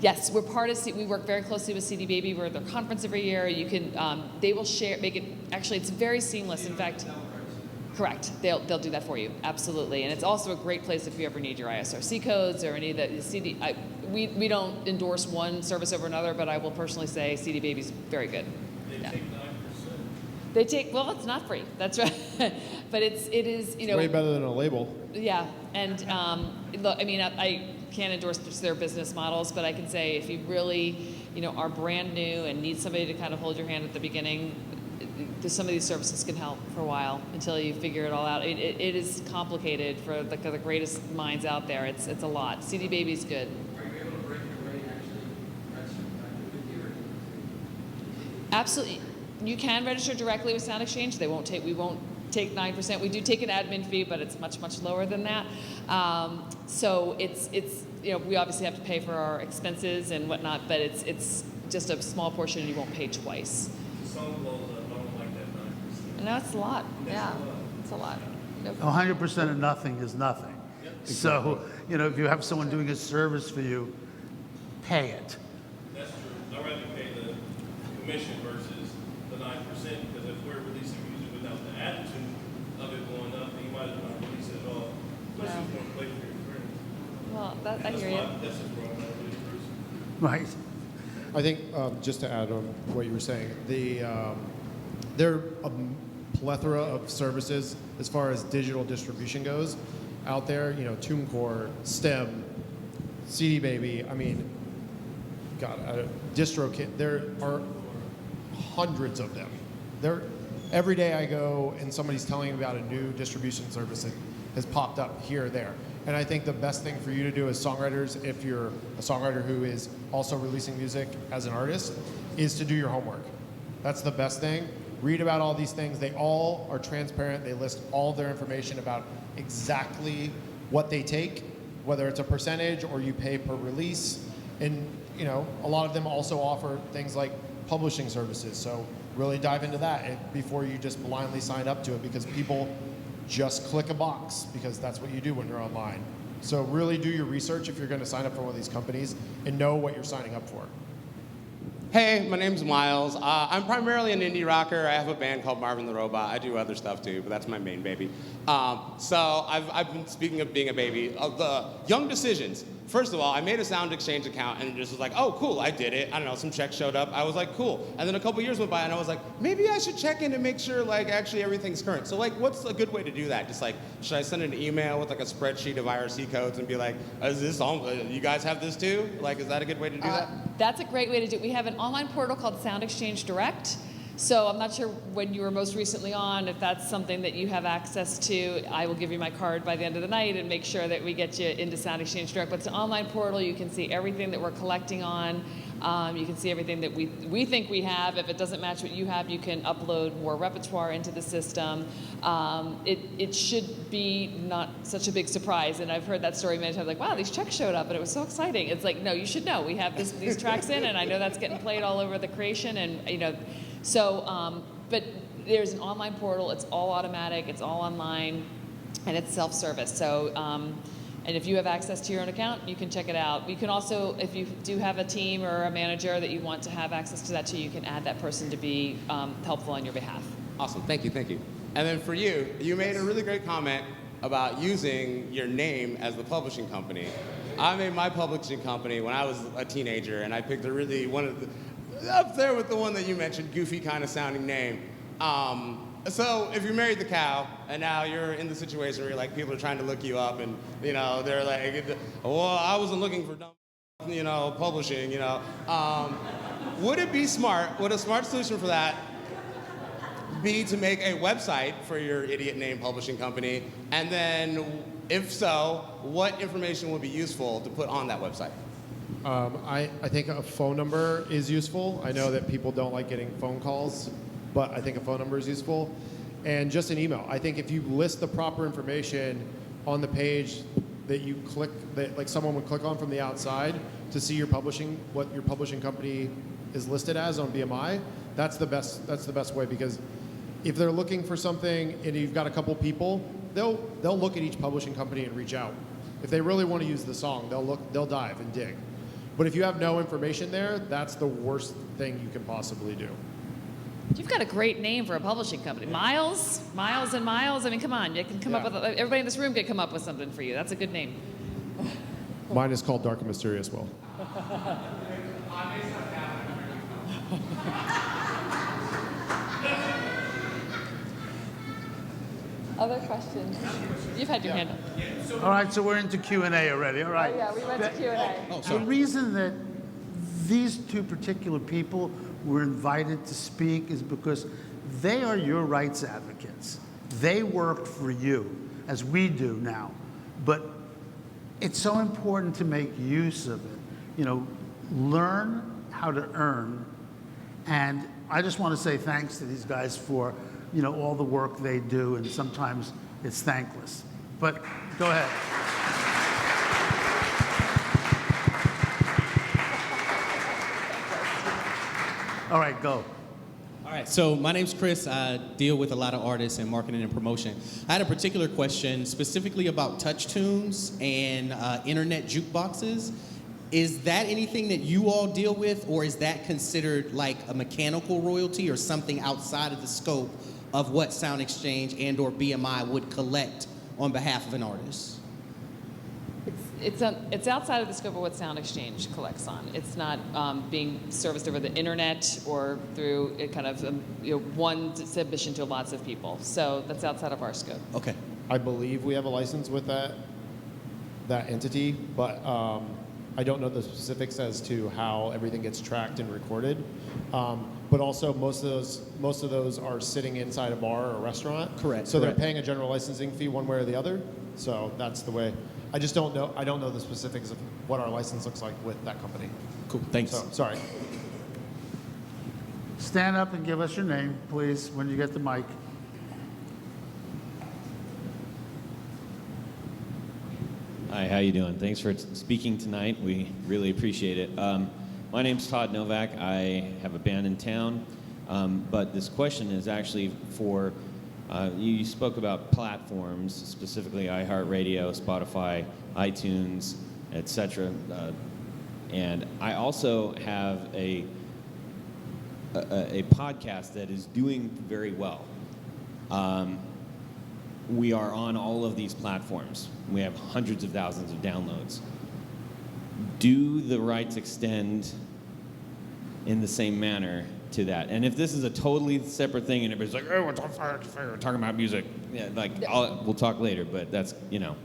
Yes, we're part of, we work very closely with CD Baby. We're at their conference every year. You can, they will share, make it, actually it's very seamless. In fact, correct, they'll do that for you, absolutely. And it's also a great place if you ever need your ISRC codes or any of the CD, we don't endorse one service over another, but I will personally say CD Baby's very good. They take 9%. They take, well, it's not free, that's right. But it is, Way better than a label. Yeah, and look, I mean, I can't endorse their business models, but I can say if you really, are brand new and need somebody to kind of hold your hand at the beginning, some of these services can help for a while until you figure it all out. It is complicated for the greatest minds out there. It's a lot. CD Baby's good. Are you able to break your way and actually register with you? Absolutely. You can register directly with SoundExchange. We won't take 9%. We do take an admin fee, but it's much, much lower than that. So it's we obviously have to pay for our expenses and whatnot, but it's just a small portion and you won't pay twice. Some people don't like that 9%. No, it's a lot. Yeah, it's a lot. No. 100% of nothing is nothing. So, if you have someone doing a service for you, pay it. That's true. I'd rather pay the commission versus the 9%, because if we're releasing music without the attitude of it going up, then you might as well not release it at all. Especially if you want to play for your friends. Well, I hear you. That's just wrong. Not really person. Right. I think, just to add on what you were saying, there are a plethora of services as far as digital distribution goes out there. TuneCore, STEM, CD Baby. I mean, God, DistroKid. There are hundreds of them. Every day I go and somebody's telling me about a new distribution service that has popped up here or there. And I think the best thing for you to do as songwriters, if you're a songwriter who is also releasing music as an artist, is to do your homework. That's the best thing. Read about all these things. They all are transparent. They list all their information about exactly what they take, whether it's a percentage or you pay per release. And a lot of them also offer things like publishing services. So really dive into that before you just blindly sign up to it, because people just click a box because that's what you do when you're online. So really do your research if you're going to sign up for one of these companies and know what you're signing up for. Hey, my name's Miles. I'm primarily an indie rocker. I have a band called Marvin the Robot. I do other stuff too, but that's my main baby. So I've been, speaking of being a baby, of the young decisions. First of all, I made a SoundExchange account and it just was like, oh, cool, I did it. I don't know, some checks showed up. I was like, cool. And then a couple years went by and I was like, maybe I should check in and make sure like actually everything's current. So like, what's a good way to do that? Just like, should I send an email with like a spreadsheet of IRC codes and be like, is this on, you guys have this too? Like, is that a good way to do that? That's a great way to do it. We have an online portal called SoundExchange Direct. So I'm not sure when you were most recently on, if that's something that you have access to. I will give you my card by the end of the night and make sure that we get you into SoundExchange Direct. But it's an online portal. You can see everything that we're collecting on. You can see everything that we think we have. If it doesn't match what you have, you can upload more repertoire into the system. It should be not such a big surprise. And I've heard that story many times, like, wow, these checks showed up and it was so exciting. It's like, no, you should know. We have these tracks in, and I know that's getting played all over the creation. And, you know, so, but there's an online portal. It's all automatic. It's all online, and it's self-service. So, and if you have access to your own account, you can check it out. You can also, if you do have a team or a manager that you want to have access to that too, you can add that person to be helpful on your behalf. Awesome, thank you, thank you. And then for you, you made a really great comment about using your name as the publishing company. I made my publishing company when I was a teenager, and I picked a really, up there with the one that you mentioned, goofy kind of sounding name. So if you're married to Cow, and now you're in the situation where you're like, people are trying to look you up, and you know, they're like, well, I wasn't looking for dumb, you know, publishing, you know. Would it be smart, would a smart solution for that be to make a website for your idiot name publishing company, and then, if so, what information would be useful to put on that website? I think a phone number is useful. I know that people don't like getting phone calls, but I think a phone number is useful. And just an email. I think if you list the proper information on the page that you click, that like someone would click on from the outside to see your publishing, what your publishing company is listed as on BMI, that's the best way, because if they're looking for something and you've got a couple people, they'll look at each publishing company and reach out. If they really want to use the song, they'll dive and dig. But if you have no information there, that's the worst thing you can possibly do. You've got a great name for a publishing company. Miles and Miles. I mean, come on. You can come up with, everybody in this room could come up with something for you. That's a good name. Mine is called Dark and Mysterious Will. Other questions? You've had your hand up. All right, so we're into Q&A already. All right. Oh, yeah, we went to Q&A. The reason that these two particular people were invited to speak is because they are your rights advocates. They worked for you, as we do now. But it's so important to make use of it. You know, learn how to earn. And I just want to say thanks to these guys for, you know, all the work they do, and sometimes it's thankless. But go ahead. All right, go. All right, so my name's Chris. I deal with a lot of artists in marketing and promotion. I had a particular question specifically about touch tunes and internet jukeboxes. Is that anything that you all deal with, or is that considered like a mechanical royalty or something outside of the scope of what SoundExchange and or BMI would collect on behalf of an artist? It's outside of the scope of what SoundExchange collects on. It's not being serviced over the internet or through a kind of one submission to lots of people. So that's outside of our scope. Okay. I believe we have a license with that entity, but I don't know the specifics as to how everything gets tracked and recorded. But also, most of those are sitting inside a bar or a restaurant. Correct. So they're paying a general licensing fee one way or the other. So that's the way. I just don't know. I don't know the specifics of what our license looks like with that company. Cool. Thanks. So sorry. Stand up and give us your name, please, when you get the mic. Hi, how you doing? Thanks for speaking tonight. We really appreciate it. My name's Todd Novak. I have a band in town, but this question is actually for, you spoke about platforms, specifically iHeartRadio, Spotify, iTunes, etc. And I also have a a podcast that is doing very well. We are on all of these platforms. We have hundreds of thousands of downloads. Do the rights extend in the same manner to that? And if this is a totally separate thing and everybody's like, oh, we're talking about music, yeah, like, we'll talk later, but that's, you know.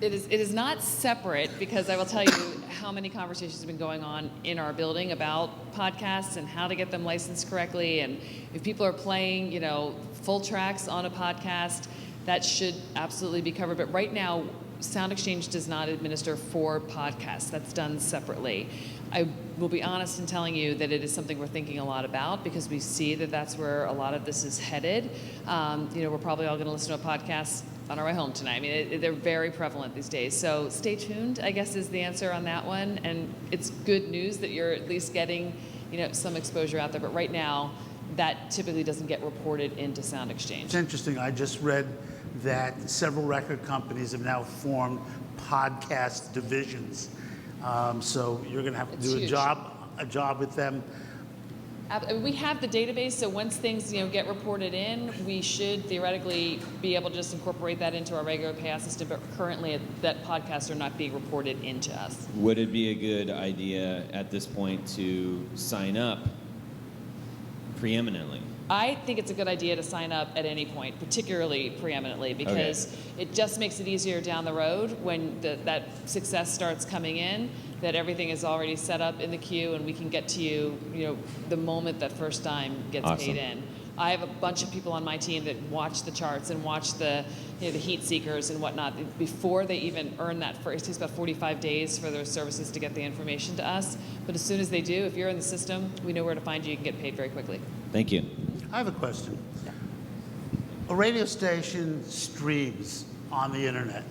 It is not separate, because I will tell you how many conversations have been going on in our building about podcasts and how to get them licensed correctly. And if people are playing, you know, full tracks on a podcast, that should absolutely be covered. But right now, SoundExchange does not administer for podcasts. That's done separately. I will be honest in telling you that it is something we're thinking a lot about, because we see that that's where a lot of this is headed. You know, we're probably all going to listen to a podcast on our way home tonight. I mean, they're very prevalent these days. So stay tuned, I guess, is the answer on that one. And it's good news that you're at least getting, you know, some exposure out there. But right now, that typically doesn't get reported into SoundExchange. It's interesting. I just read that several record companies have now formed podcast divisions. So you're going to have to do a job with them. We have the database, so once things, you know, get reported in, we should theoretically be able to just incorporate that into our regular payout system. But currently, that podcasts are not being reported into us. Would it be a good idea at this point to sign up preeminently? I think it's a good idea to sign up at any point, particularly preeminently, because it just makes it easier down the road when that success starts coming in, that everything is already set up in the queue and we can get to you, you know, the moment that first dime gets paid in. I have a bunch of people on my team that watch the charts and watch the, you know, the heat seekers and whatnot before they even earn that first. It takes about 45 days for those services to get the information to us. But as soon as they do, if you're in the system, we know where to find you. You can get paid very quickly. Thank you. I have a question. A radio station streams on the internet.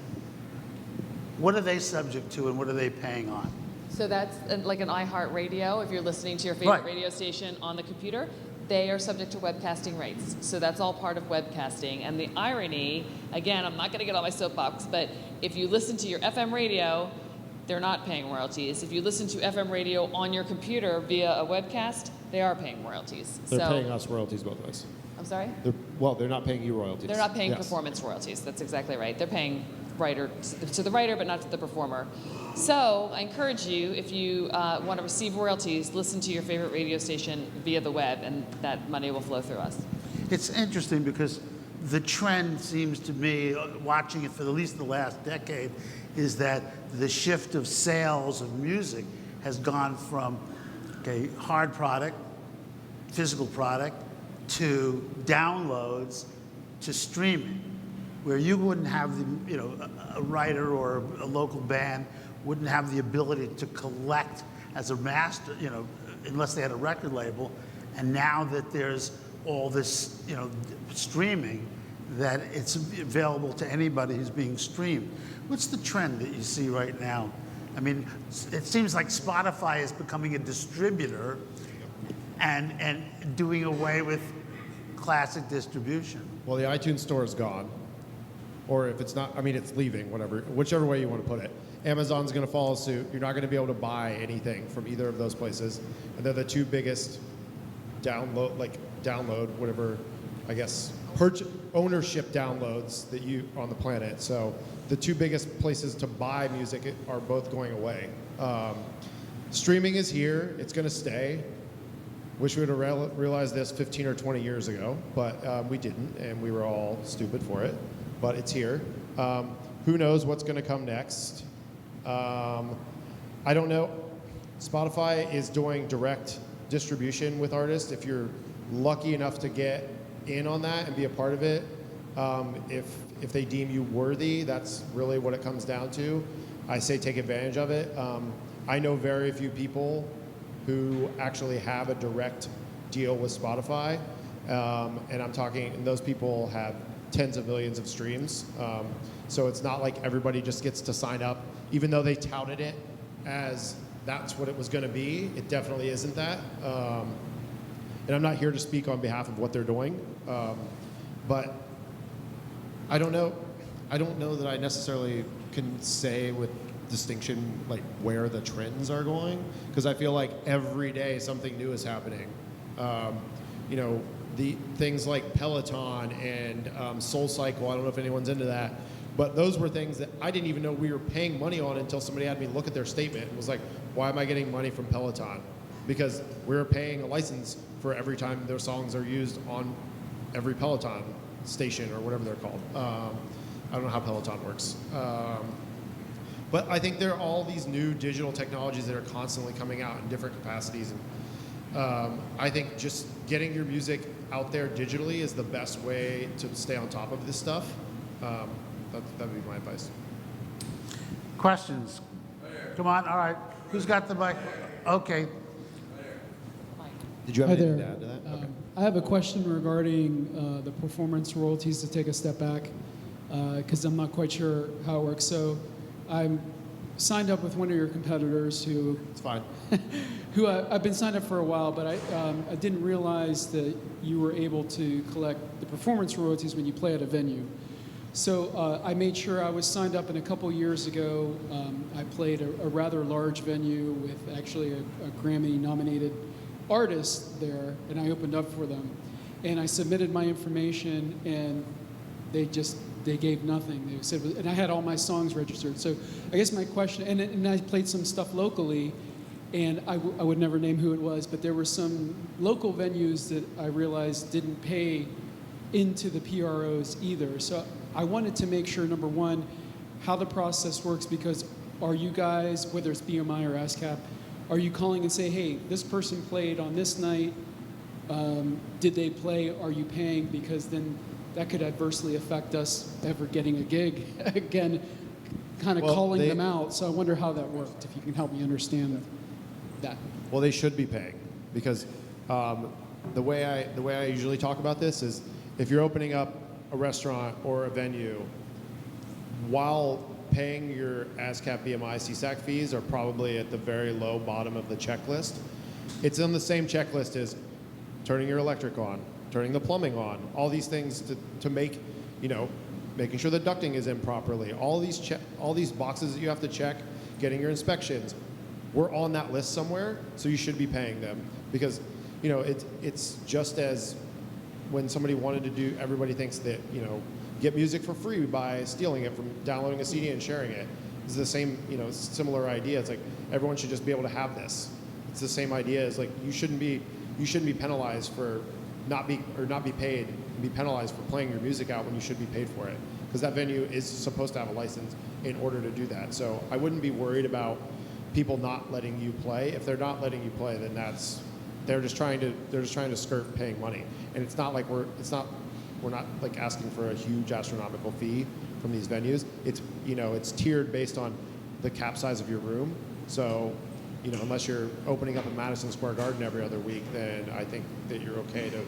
What are they subject to and what are they paying on? So that's like an iHeartRadio. If you're listening to your favorite radio station on the computer, they are subject to webcasting rates. So that's all part of webcasting. And the irony, again, I'm not going to get on my soapbox, but if you listen to your FM radio, they're not paying royalties. If you listen to FM radio on your computer via a webcast, they are paying royalties. They're paying us royalties both ways. I'm sorry? They're not paying you royalties. They're not paying performance royalties. That's exactly right. They're paying to the writer, but not to the performer. So I encourage you, if you want to receive royalties, listen to your favorite radio station via the web, and that money will flow through us. It's interesting because the trend seems to me, watching it for at least the last decade, is that the shift of sales of music has gone from hard product, physical product, to downloads, to streaming, where you wouldn't have a writer or a local band wouldn't have the ability to collect as a master, unless they had a record label. And now that there's all this, streaming, that it's available to anybody who's being streamed. What's the trend that you see right now? I mean, it seems like Spotify is becoming a distributor and doing away with classic distribution. Well, the iTunes store is gone. Or if it's not, it's leaving, whichever way you want to put it. Amazon's going to follow suit. You're not going to be able to buy anything from either of those places. And they're the two biggest ownership downloads that on the planet. So the two biggest places to buy music are both going away. Streaming is here. It's going to stay. Wish we would have realized this 15 or 20 years ago, but we didn't, and we were all stupid for it. But it's here. Who knows what's going to come next? I don't know. Spotify is doing direct distribution with artists. If you're lucky enough to get in on that and be a part of it, if they deem you worthy, that's really what it comes down to. I say take advantage of it. I know very few people who actually have a direct deal with Spotify, and I'm talking, and those people have tens of millions of streams. So it's not like everybody just gets to sign up, even though they touted it as that's what it was going to be. It definitely isn't that. And I'm not here to speak on behalf of what they're doing, but I don't know. I don't know that I necessarily can say with distinction like where the trends are going, because I feel like every day something new is happening. You know, the things like Peloton and SoulCycle. I don't know if anyone's into that, but those were things that I didn't even know we were paying money on until somebody had me look at their statement and was like, why am I getting money from Peloton? Because we're paying a license for every time their songs are used on every Peloton station or whatever they're called. I don't know how Peloton works. But I think there are all these new digital technologies that are constantly coming out in different capacities. And I think just getting your music out there digitally is the best way to stay on top of this stuff. That would be my advice. Questions? Come on, all right. Who's got the mic? Okay. Did you have Hi anything there. to add to that? Okay. I have a question regarding the performance royalties, to take a step back, because I'm not quite sure how it works. So I'm signed up with one of your competitors who It's fine. who I've been signed up for a while, but I didn't realize that you were able to collect the performance royalties when you play at a venue. So I made sure I was signed up, and a couple years ago, I played a rather large venue with actually a Grammy-nominated artist there, and I opened up for them. And I submitted my information, and they gave nothing. They said, and I had all my songs registered. So I guess my question, and I played some stuff locally, and I would never name who it was, but there were some local venues that I realized didn't pay into the PROs either. So I wanted to make sure, number one, how the process works, because are you guys, whether it's BMI or ASCAP, are you calling and say, hey, this person played on this night, did they play, are you paying? Because then that could adversely affect us ever getting a gig. Again, kind of calling them out. So I wonder how that worked, if you can help me understand that. Well, they should be paying, because the way I usually talk about this is, if you're opening up a restaurant or a venue, while paying your ASCAP, BMI, CSAC fees are probably at the very low bottom of the checklist, it's on the same checklist as turning your electric on, turning the plumbing on, all these things to make, you know, making sure the ducting is in properly, all these boxes that you have to check, getting your inspections. We're on that list somewhere, so you should be paying them, because, you know, it's just as when somebody wanted to do, everybody thinks that, you know, get music for free by stealing it from downloading a CD and sharing it. It's the same, you know, similar idea. It's like everyone should just be able to have this. It's the same idea as like you shouldn't be penalized for not be paid and be penalized for playing your music out when you should be paid for it, because that venue is supposed to have a license in order to do that. So I wouldn't be worried about people not letting you play. If they're not letting you play, then they're just trying to skirt paying money. And it's not like we're not like asking for a huge astronomical fee from these venues. It's, you know, it's tiered based on the cap size of your room. So, you know, unless you're opening up a Madison Square Garden every other week, then I think that you're okay to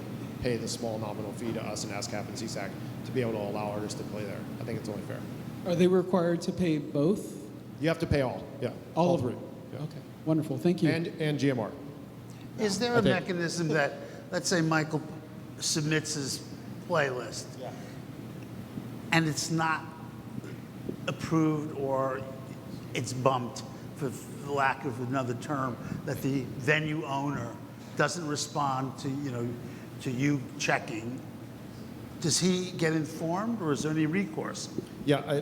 pay the small nominal fee to us and ASCAP and CSAC to be able to allow artists to play there. I think it's only fair. Are they required to pay both? You have to pay all, yeah. All of three. them? Yeah. Okay, wonderful, thank you. And GMR. Is there a mechanism that, let's say Michael submits his playlist, and it's not approved or it's bumped, for the lack of another term, that the venue owner doesn't respond to, you know, to you checking, does he get informed, or is there any recourse? Yeah,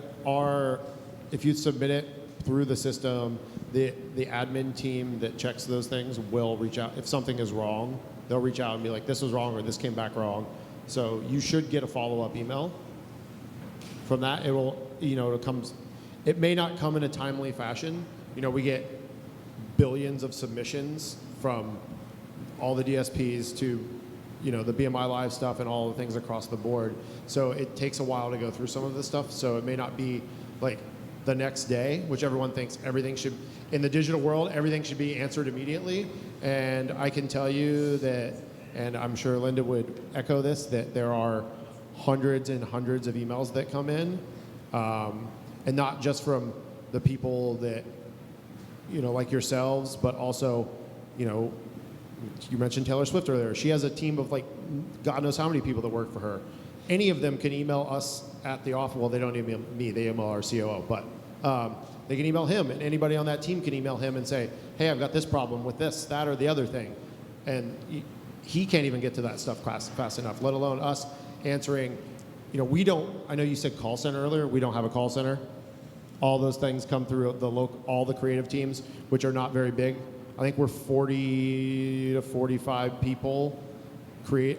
if you submit it through the system, the admin team that checks those things will reach out. If something is wrong, they'll reach out and be like, this was wrong, or this came back wrong. So you should get a follow-up email. From that, it may not come in a timely fashion. You know, we get billions of submissions from all the DSPs to, you know, the BMI Live stuff and all the things across the board. So it takes a while to go through some of this stuff. So it may not be like the next day, which everyone thinks everything should, in the digital world, everything should be answered immediately. And I can tell you that, and I'm sure Linda would echo this, that there are hundreds and hundreds of emails that come in, and not just from the people that, you know, like yourselves, but also, you know, you mentioned Taylor Swift earlier. She has a team of like God knows how many people that work for her. Any of them can email us at the office. Well, they don't email me, they email our COO, but they can email him, and anybody on that team can email him and say, hey, I've got this problem with this, that, or the other thing. And he can't even get to that stuff fast enough, let alone us answering. We don't, I know you said call center earlier. We don't have a call center. All those things come through all the creative teams, which are not very big. I think we're 40 to 45 people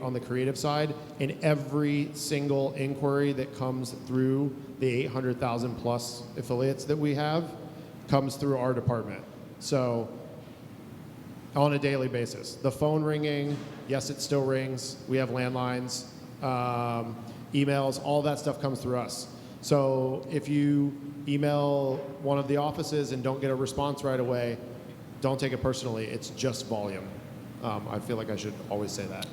on the creative side, and every single inquiry that comes through the 800,000 plus affiliates that we have comes through our department. So on a daily basis, the phone ringing, yes, it still rings. We have landlines, emails, all that stuff comes through us. So if you email one of the offices and don't get a response right away, don't take it personally. It's just volume. I feel like I should always say that.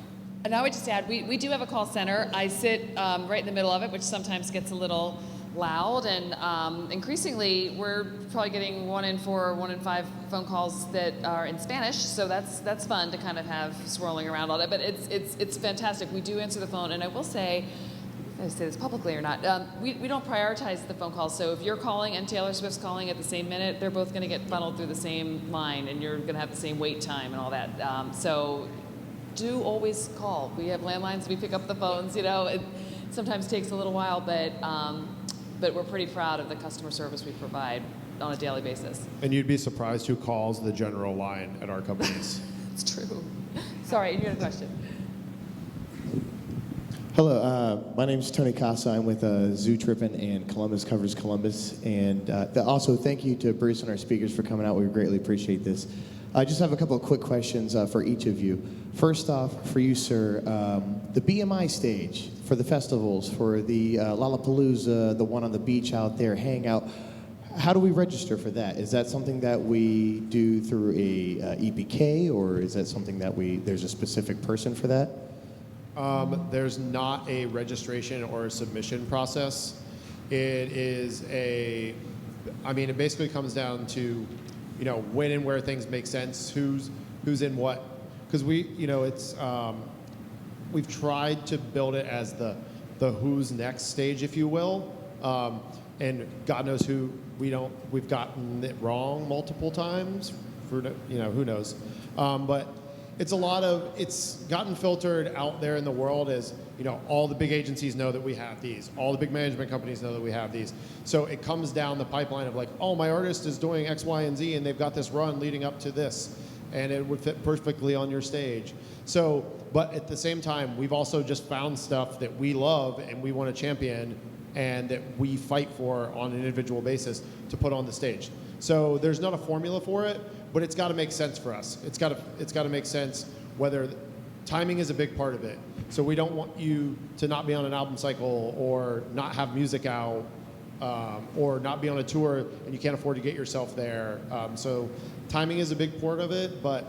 And I would just add, we do have a call center. I sit right in the middle of it, which sometimes gets a little loud, and increasingly we're probably getting 1 in 4 or 1 in 5 phone calls that are in Spanish, so that's fun to kind of have swirling around all that. But it's fantastic. We do answer the phone, and I will say, I say this publicly or not, we don't prioritize the phone calls. So if you're calling and Taylor Swift's calling at the same minute, they're both going to get funneled through the same line, and you're going to have the same wait time and all that. So do always call. We have landlines. We pick up the phones. It sometimes takes a little while, but we're pretty proud of the customer service we provide on a daily basis. And you'd be surprised who calls the general line at our companies. It's true. Sorry, you had a question. Hello, my name is Tony Casa. I'm with Zoo Trippin' and Columbus Covers Columbus. And also thank you to Bruce and our speakers for coming out. We greatly appreciate this. I just have a couple of quick questions for each of you. First off, for you, sir, the BMI stage for the festivals, for the Lollapalooza, the one on the beach out there, Hangout, how do we register for that? Is that something that we do through a EPK, or is that something that there's a specific person for that? There's not a registration or a submission process. It basically comes down to, when and where things make sense, who's in what. Because we've tried to build it as the who's next stage, if you will. And God knows we've gotten it wrong multiple times, who knows. But it's gotten filtered out there in the world as, all the big agencies know that we have these. All the big management companies know that we have these. So it comes down the pipeline of like, oh, my artist is doing X, Y, and Z, and they've got this run leading up to this, and it would fit perfectly on your stage. So, but at the same time, we've also just found stuff that we love and we want to champion and that we fight for on an individual basis to put on the stage. So there's not a formula for it, but it's got to make sense for us. It's got to make sense. Whether timing is a big part of it. So we don't want you to not be on an album cycle or not have music out or not be on a tour and you can't afford to get yourself there. So timing is a big part of it, but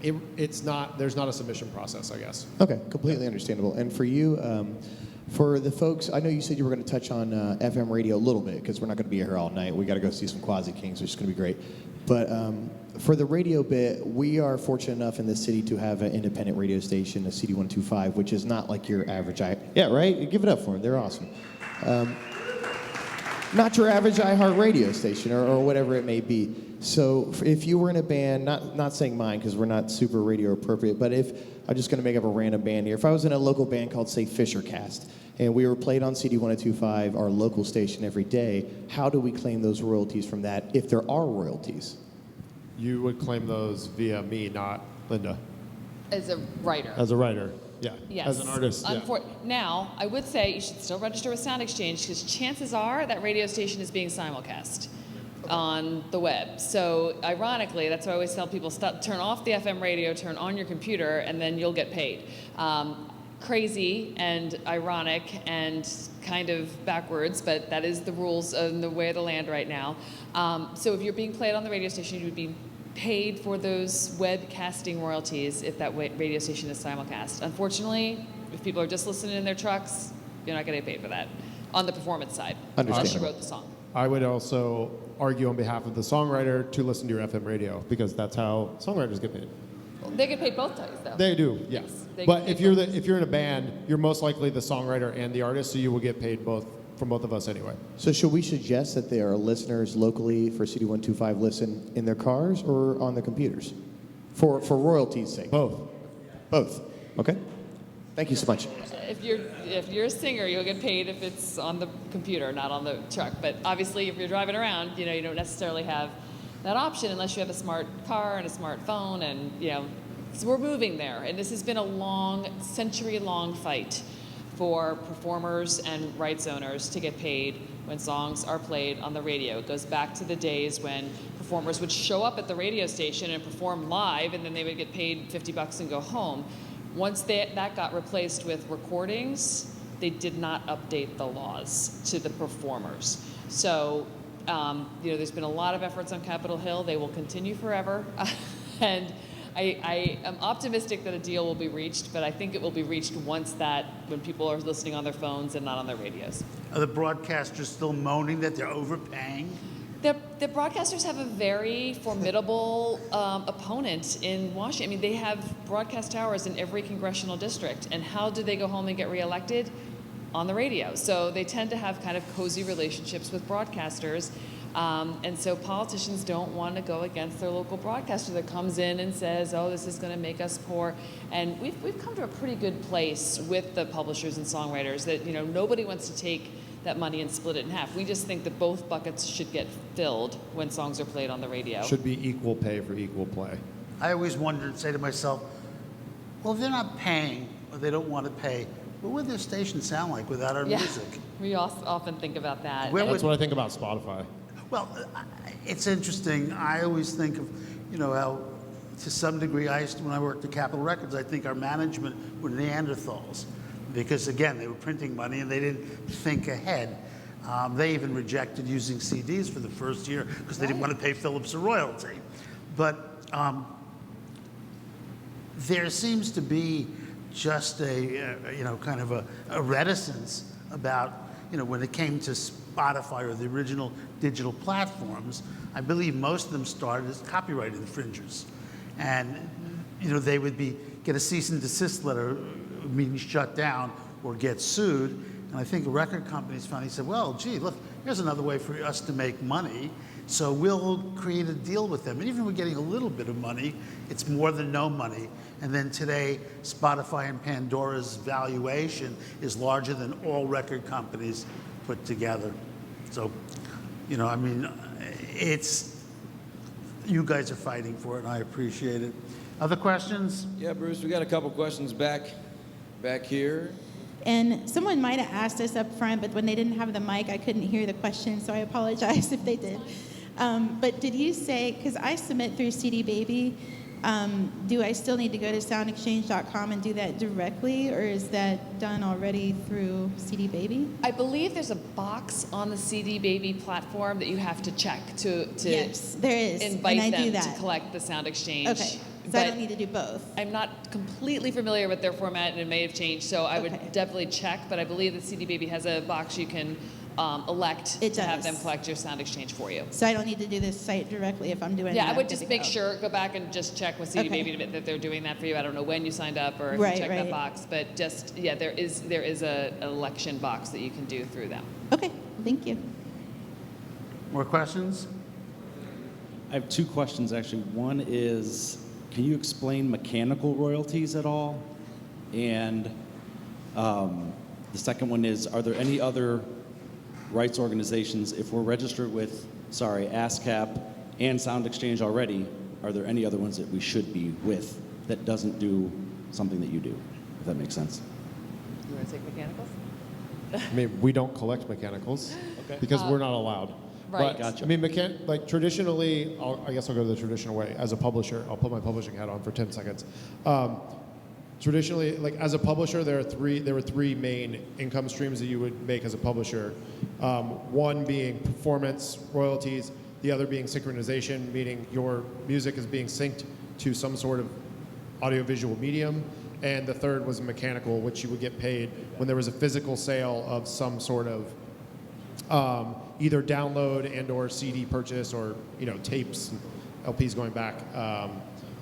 there's not a submission process, I guess. Okay, completely understandable. And for you, for the folks, I know you said you were going to touch on FM radio a little bit because we're not going to be here all night. We got to go see some Quasi Kings, which is going to be great. But for the radio bit, we are fortunate enough in this city to have an independent radio station, a CD125, which is not like your average Yeah, right? Give it up for them. They're awesome. Not your average iHeart radio station or whatever it may be. So if you were in a band, not saying mine because we're not super radio appropriate, but if I'm just going to make up a random band here. If I was in a local band called, say, Fishercast, and we were played on CD125, our local station, every day, how do we claim those royalties from that if there are royalties? You would claim those via me, not Linda. As a writer. As a writer, yeah. Yes. As an artist, yeah. Now, I would say you should still register with SoundExchange because chances are that radio station is being simulcast on the web. So ironically, that's why I always tell people, turn off the FM radio, turn on your computer, and then you'll get paid. Crazy and ironic and kind of backwards, but that is the rules and the way of the land right now. So if you're being played on the radio station, you would be paid for those webcasting royalties if that radio station is simulcast. Unfortunately, if people are just listening in their trucks, you're not getting paid for that on the performance side, unless you wrote the song. I would also argue on behalf of the songwriter to listen to your FM radio because that's how songwriters get paid. They get paid both times, though. They do, yes. But if you're in a band, you're most likely the songwriter and the artist, so you will get paid from both of us anyway. So should we suggest that there are listeners locally for CD125 listen in their cars or on their computers? For royalties' sake? Both. Both. Okay. Thank you so much. If you're a singer, you'll get paid if it's on the computer, not on the truck. But obviously, if you're driving around, you don't necessarily have that option unless you have a smart car and a smartphone, and so we're moving there. And this has been a century-long fight for performers and rights owners to get paid when songs are played on the radio. It goes back to the days when performers would show up at the radio station and perform live, and then they would get paid $50 and go home. Once that got replaced with recordings, they did not update the laws to the performers. So, there's been a lot of efforts on Capitol Hill. They will continue forever. And I am optimistic that a deal will be reached, but I think it will be reached when people are listening on their phones and not on their radios. Are the broadcasters still moaning that they're overpaying? The broadcasters have a very formidable opponent in Washington. I mean, they have broadcast towers in every congressional district. And how do they go home and get reelected? On the radio. So they tend to have kind of cozy relationships with broadcasters. And so politicians don't want to go against their local broadcaster that comes in and says, oh, this is going to make us poor. And we've come to a pretty good place with the publishers and songwriters that, nobody wants to take that money and split it in half. We just think that both buckets should get filled when songs are played on the radio. Should be equal pay for equal play. I always wondered, say to myself, well, if they're not paying or they don't want to pay, what would their station sound like without our music? We often think about that. That's what I think about Spotify. Well, it's interesting. I always think of, how to some degree, when I worked at Capitol Records, I think our management were Neanderthals. Because again, they were printing money and they didn't think ahead. They even rejected using CDs for the first year because they didn't want to pay Phillips a royalty. But there seems to be just a kind of a reticence about, when it came to Spotify or the original digital platforms. I believe most of them started as copyright infringers. And, they would get a cease and desist letter, meaning shut down or get sued. And I think the record companies finally said, well, gee, look, here's another way for us to make money. So we'll create a deal with them. And even if we're getting a little bit of money, it's more than no money. And then today, Spotify and Pandora's valuation is larger than all record companies put together. So, you guys are fighting for it, and I appreciate it. Other questions? Yeah, Bruce, we got a couple questions back here. And someone might have asked us up front, but when they didn't have the mic, I couldn't hear the question, so I apologize if they did. But did you say, because I submit through CD Baby, do I still need to go to SoundExchange.com and do that directly, or is that done already through CD Baby? I believe there's a box on the CD Baby platform that you have to check to yes, there is. Invite and I them do that. to collect the SoundExchange. Okay, so I don't need to do both. I'm not completely familiar with their format, and it may have changed, so I would definitely check, but I believe that CD Baby has a box you can elect to have them collect your SoundExchange for you. So I don't need to do this site directly if I'm doing that? Yeah, I would just make sure, go back and just check with CD Baby that they're doing that for you. I don't know when you signed up or if you checked that box, but just, there is an election box that you can do through them. Okay, thank you. More questions? I have two questions, actually. One is, can you explain mechanical royalties at all? And the second one is, are there any other rights organizations, if we're registered with, ASCAP and SoundExchange already, are there any other ones that we should be with that doesn't do something that you do, if that makes sense? You want to take mechanicals? I mean, we don't collect mechanicals because we're not allowed. Right. But, gotcha. I mean, traditionally, I guess I'll go the traditional way. As a publisher, I'll put my publishing hat on for 10 seconds. Traditionally, as a publisher, there were three main income streams that you would make as a publisher. One being performance royalties, the other being synchronization, meaning your music is being synced to some sort of audiovisual medium, and the third was mechanical, which you would get paid when there was a physical sale of some sort of either download and or CD purchase or tapes, LPs going back.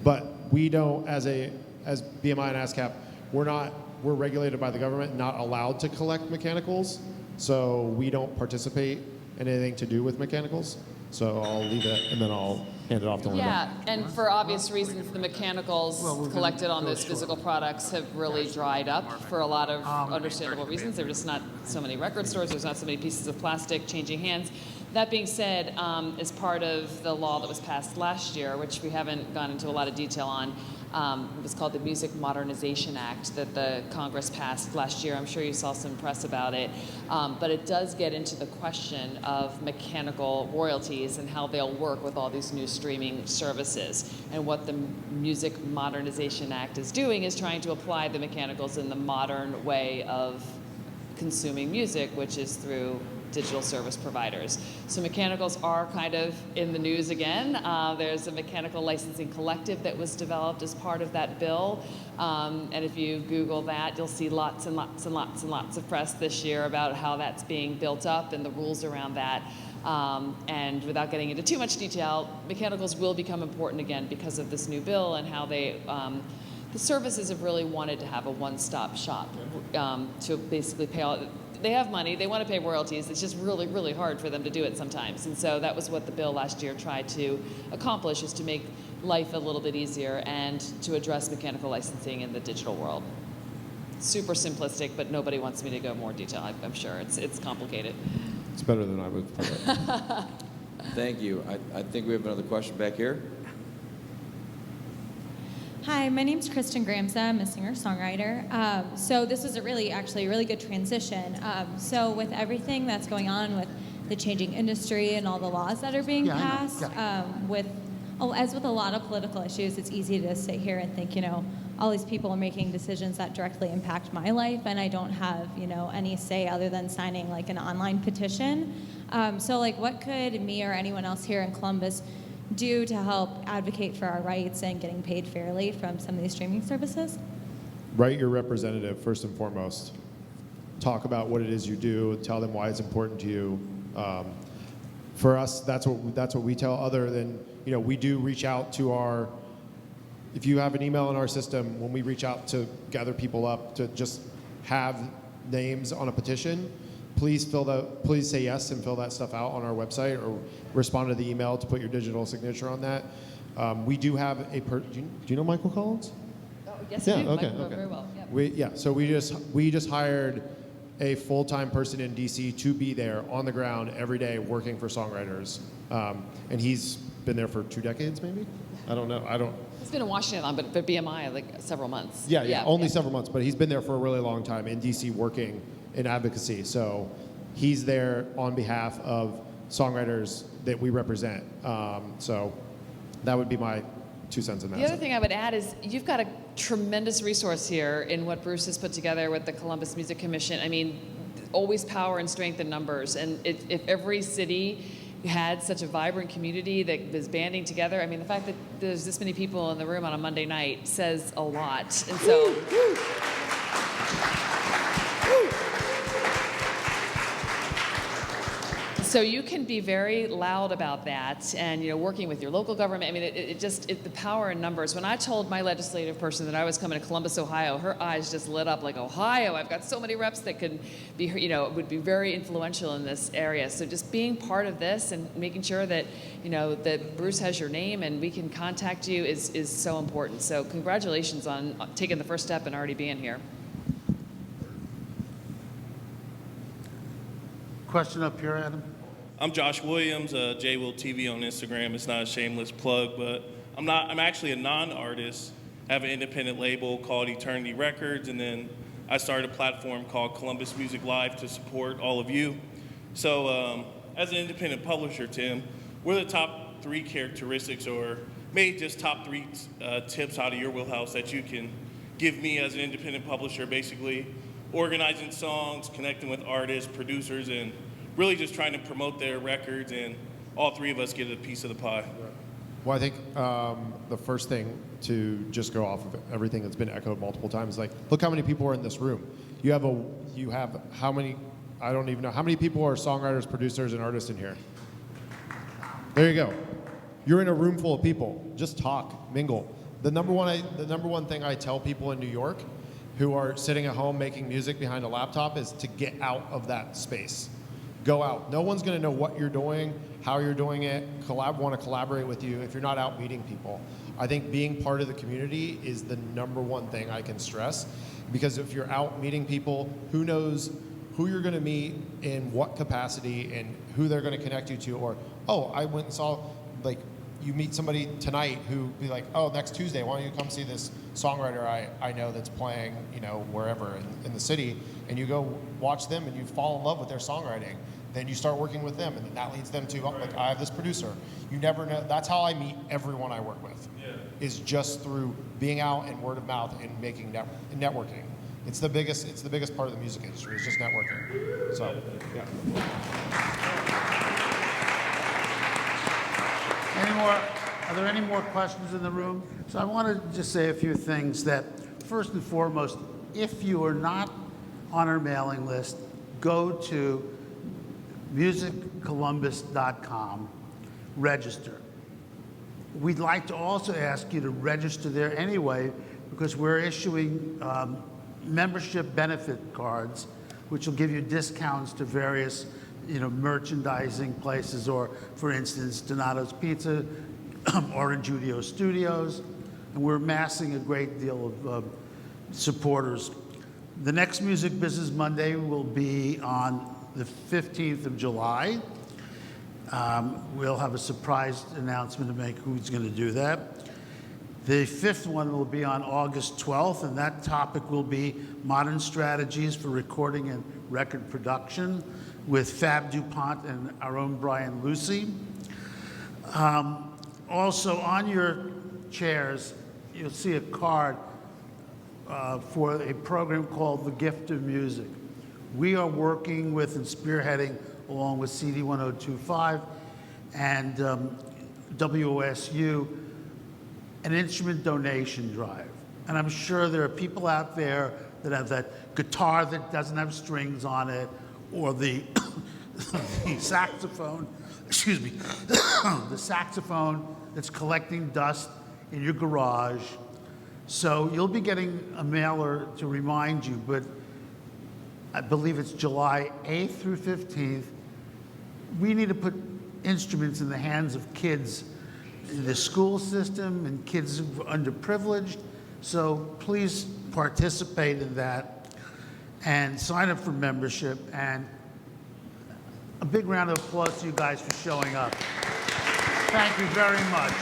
But we don't, as BMI and ASCAP, we're regulated by the government, not allowed to collect mechanicals, so we don't participate anything to do with mechanicals. So I'll leave it, and then I'll hand it off to Linda. Yeah, and for obvious reasons, the mechanicals collected on those physical products have really dried up for a lot of understandable reasons. There are just not so many record stores, there's not so many pieces of plastic changing hands. That being said, as part of the law that was passed last year, which we haven't gone into a lot of detail on, it was called the Music Modernization Act that the Congress passed last year. I'm sure you saw some press about it. But it does get into the question of mechanical royalties and how they'll work with all these new streaming services. And what the Music Modernization Act is doing is trying to apply the mechanicals in the modern way of consuming music, which is through digital service providers. So mechanicals are kind of in the news again. There's a mechanical licensing collective that was developed as part of that bill. And if you Google that, you'll see lots and lots and lots and lots of press this year about how that's being built up and the rules around that. And without getting into too much detail, mechanicals will become important again because of this new bill and how they the services have really wanted to have a one-stop shop to basically pay all. They have money, they want to pay royalties, it's just really, really hard for them to do it sometimes. And so that was what the bill last year tried to accomplish, is to make life a little bit easier and to address mechanical licensing in the digital world. Super simplistic, but nobody wants me to go more detail, I'm sure. It's complicated. It's better than I would put it. Thank you. I think we have another question back here. Hi, my name's Kristen Gramza. I'm a singer-songwriter. So this is actually a really good transition. So with everything that's going on with the changing industry and all the laws that are being passed, as with a lot of political issues, it's easy to sit here and think, all these people are making decisions that directly impact my life, and I don't have, any say other than signing like an online petition. So what could me or anyone else here in Columbus do to help advocate for our rights and getting paid fairly from some of these streaming services? Write your representative first and foremost. Talk about what it is you do. Tell them why it's important to you. For us, that's what we tell. Other than we do reach out to our. If you have an email in our system, when we reach out to gather people up to just have names on a petition, please say yes and fill that stuff out on our website, or respond to the email to put your digital signature on that. We do have do you know Michael Collins? Oh, yes, yeah, I do. okay, Michael, okay. very well. Yep. So we just hired a full-time person in DC to be there on the ground every day working for songwriters, and he's been there for 2 decades, maybe. I don't know. He's been in Washington, but for BMI like several months. Yeah, only several months, but he's been there for a really long time in DC working in advocacy. So he's there on behalf of songwriters that we represent. So that would be my 2 cents in that. The other thing I would add is you've got a tremendous resource here in what Bruce has put together with the Columbus Music Commission. I mean, always power and strength in numbers. And if every city had such a vibrant community that was banding together, I mean, the fact that there's this many people in the room on a Monday night says a lot. And so... So you can be very loud about that, and working with your local government. I mean, the power in numbers. When I told my legislative person that I was coming to Columbus, Ohio, her eyes just lit up like, Ohio, I've got so many reps that could be, would be very influential in this area. So just being part of this and making sure that, that Bruce has your name and we can contact you is so important. So congratulations on taking the first step and already being here. Question up here, Adam. I'm Josh Williams, JWill TV on Instagram. It's not a shameless plug, but I'm actually a non-artist. I have an independent label called Eternity Records, and then I started a platform called Columbus Music Live to support all of you. So as an independent publisher, Tim, what are the top 3 characteristics, or maybe just top 3 tips out of your wheelhouse that you can give me as an independent publisher, basically organizing songs, connecting with artists, producers, and really just trying to promote their records, and all 3 of us get a piece of the pie. Well, I think the first thing to just go off of everything that's been echoed multiple times, look how many people are in this room. You have how many, I don't even know, how many people are songwriters, producers, and artists in here? There you go. You're in a room full of people. Just talk, mingle. The number one thing I tell people in New York who are sitting at home making music behind a laptop is to get out of that space. go out. No one's going to know what you're doing, how you're doing it, want to collaborate with you if you're not out meeting people. I think being part of the community is the number one thing I can stress, because if you're out meeting people, who knows who you're going to meet in what capacity and who they're going to connect you to, or, oh, I went and saw, like, you meet somebody tonight who be like, oh, next Tuesday, why don't you come see this songwriter I know that's playing, you know, wherever in the city, and you go watch them and you fall in love with their songwriting. Then you start working with them, and then that leads them to, like, I have this producer. You never know. That's how I meet everyone I work with, is just through being out and word of mouth and making networking. It's the biggest part of the music industry, is just networking. So, yeah. Are there any more questions in the room? So I want to just say a few things. That first and foremost, if you are not on our mailing list, go to musiccolumbus.com, register. We'd like to also ask you to register there anyway, because we're issuing membership benefit cards, which will give you discounts to various, you know, merchandising places, or, for instance, Donato's Pizza, Orange Judio Studios, and we're amassing a great deal of supporters. The next Music Business Monday will be on the 15th of July. We'll have a surprise announcement to make who's going to do that. The fifth one will be on August 12th, and that topic will be modern strategies for recording and record production with Fab DuPont and our own Brian Lucy. Also, on your chairs, you'll see a card for a program called The Gift of Music. We are working with and spearheading, along with CD 1025 and WOSU, an instrument donation drive. And I'm sure there are people out there that have that guitar that doesn't have strings on it, or the, the saxophone, excuse me, the saxophone that's collecting dust in your garage. So you'll be getting a mailer to remind you, but I believe it's July 8th through 15th. We need to put instruments in the hands of kids in the school system and kids who are underprivileged. So please participate in that and sign up for membership. And a big round of applause to you guys for showing up. Thank you very much.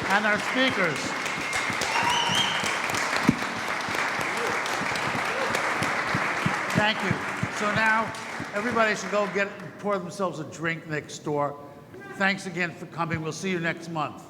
And our speakers. Thank you. So now everybody should go pour themselves a drink next door. Thanks again for coming. We'll see you next month.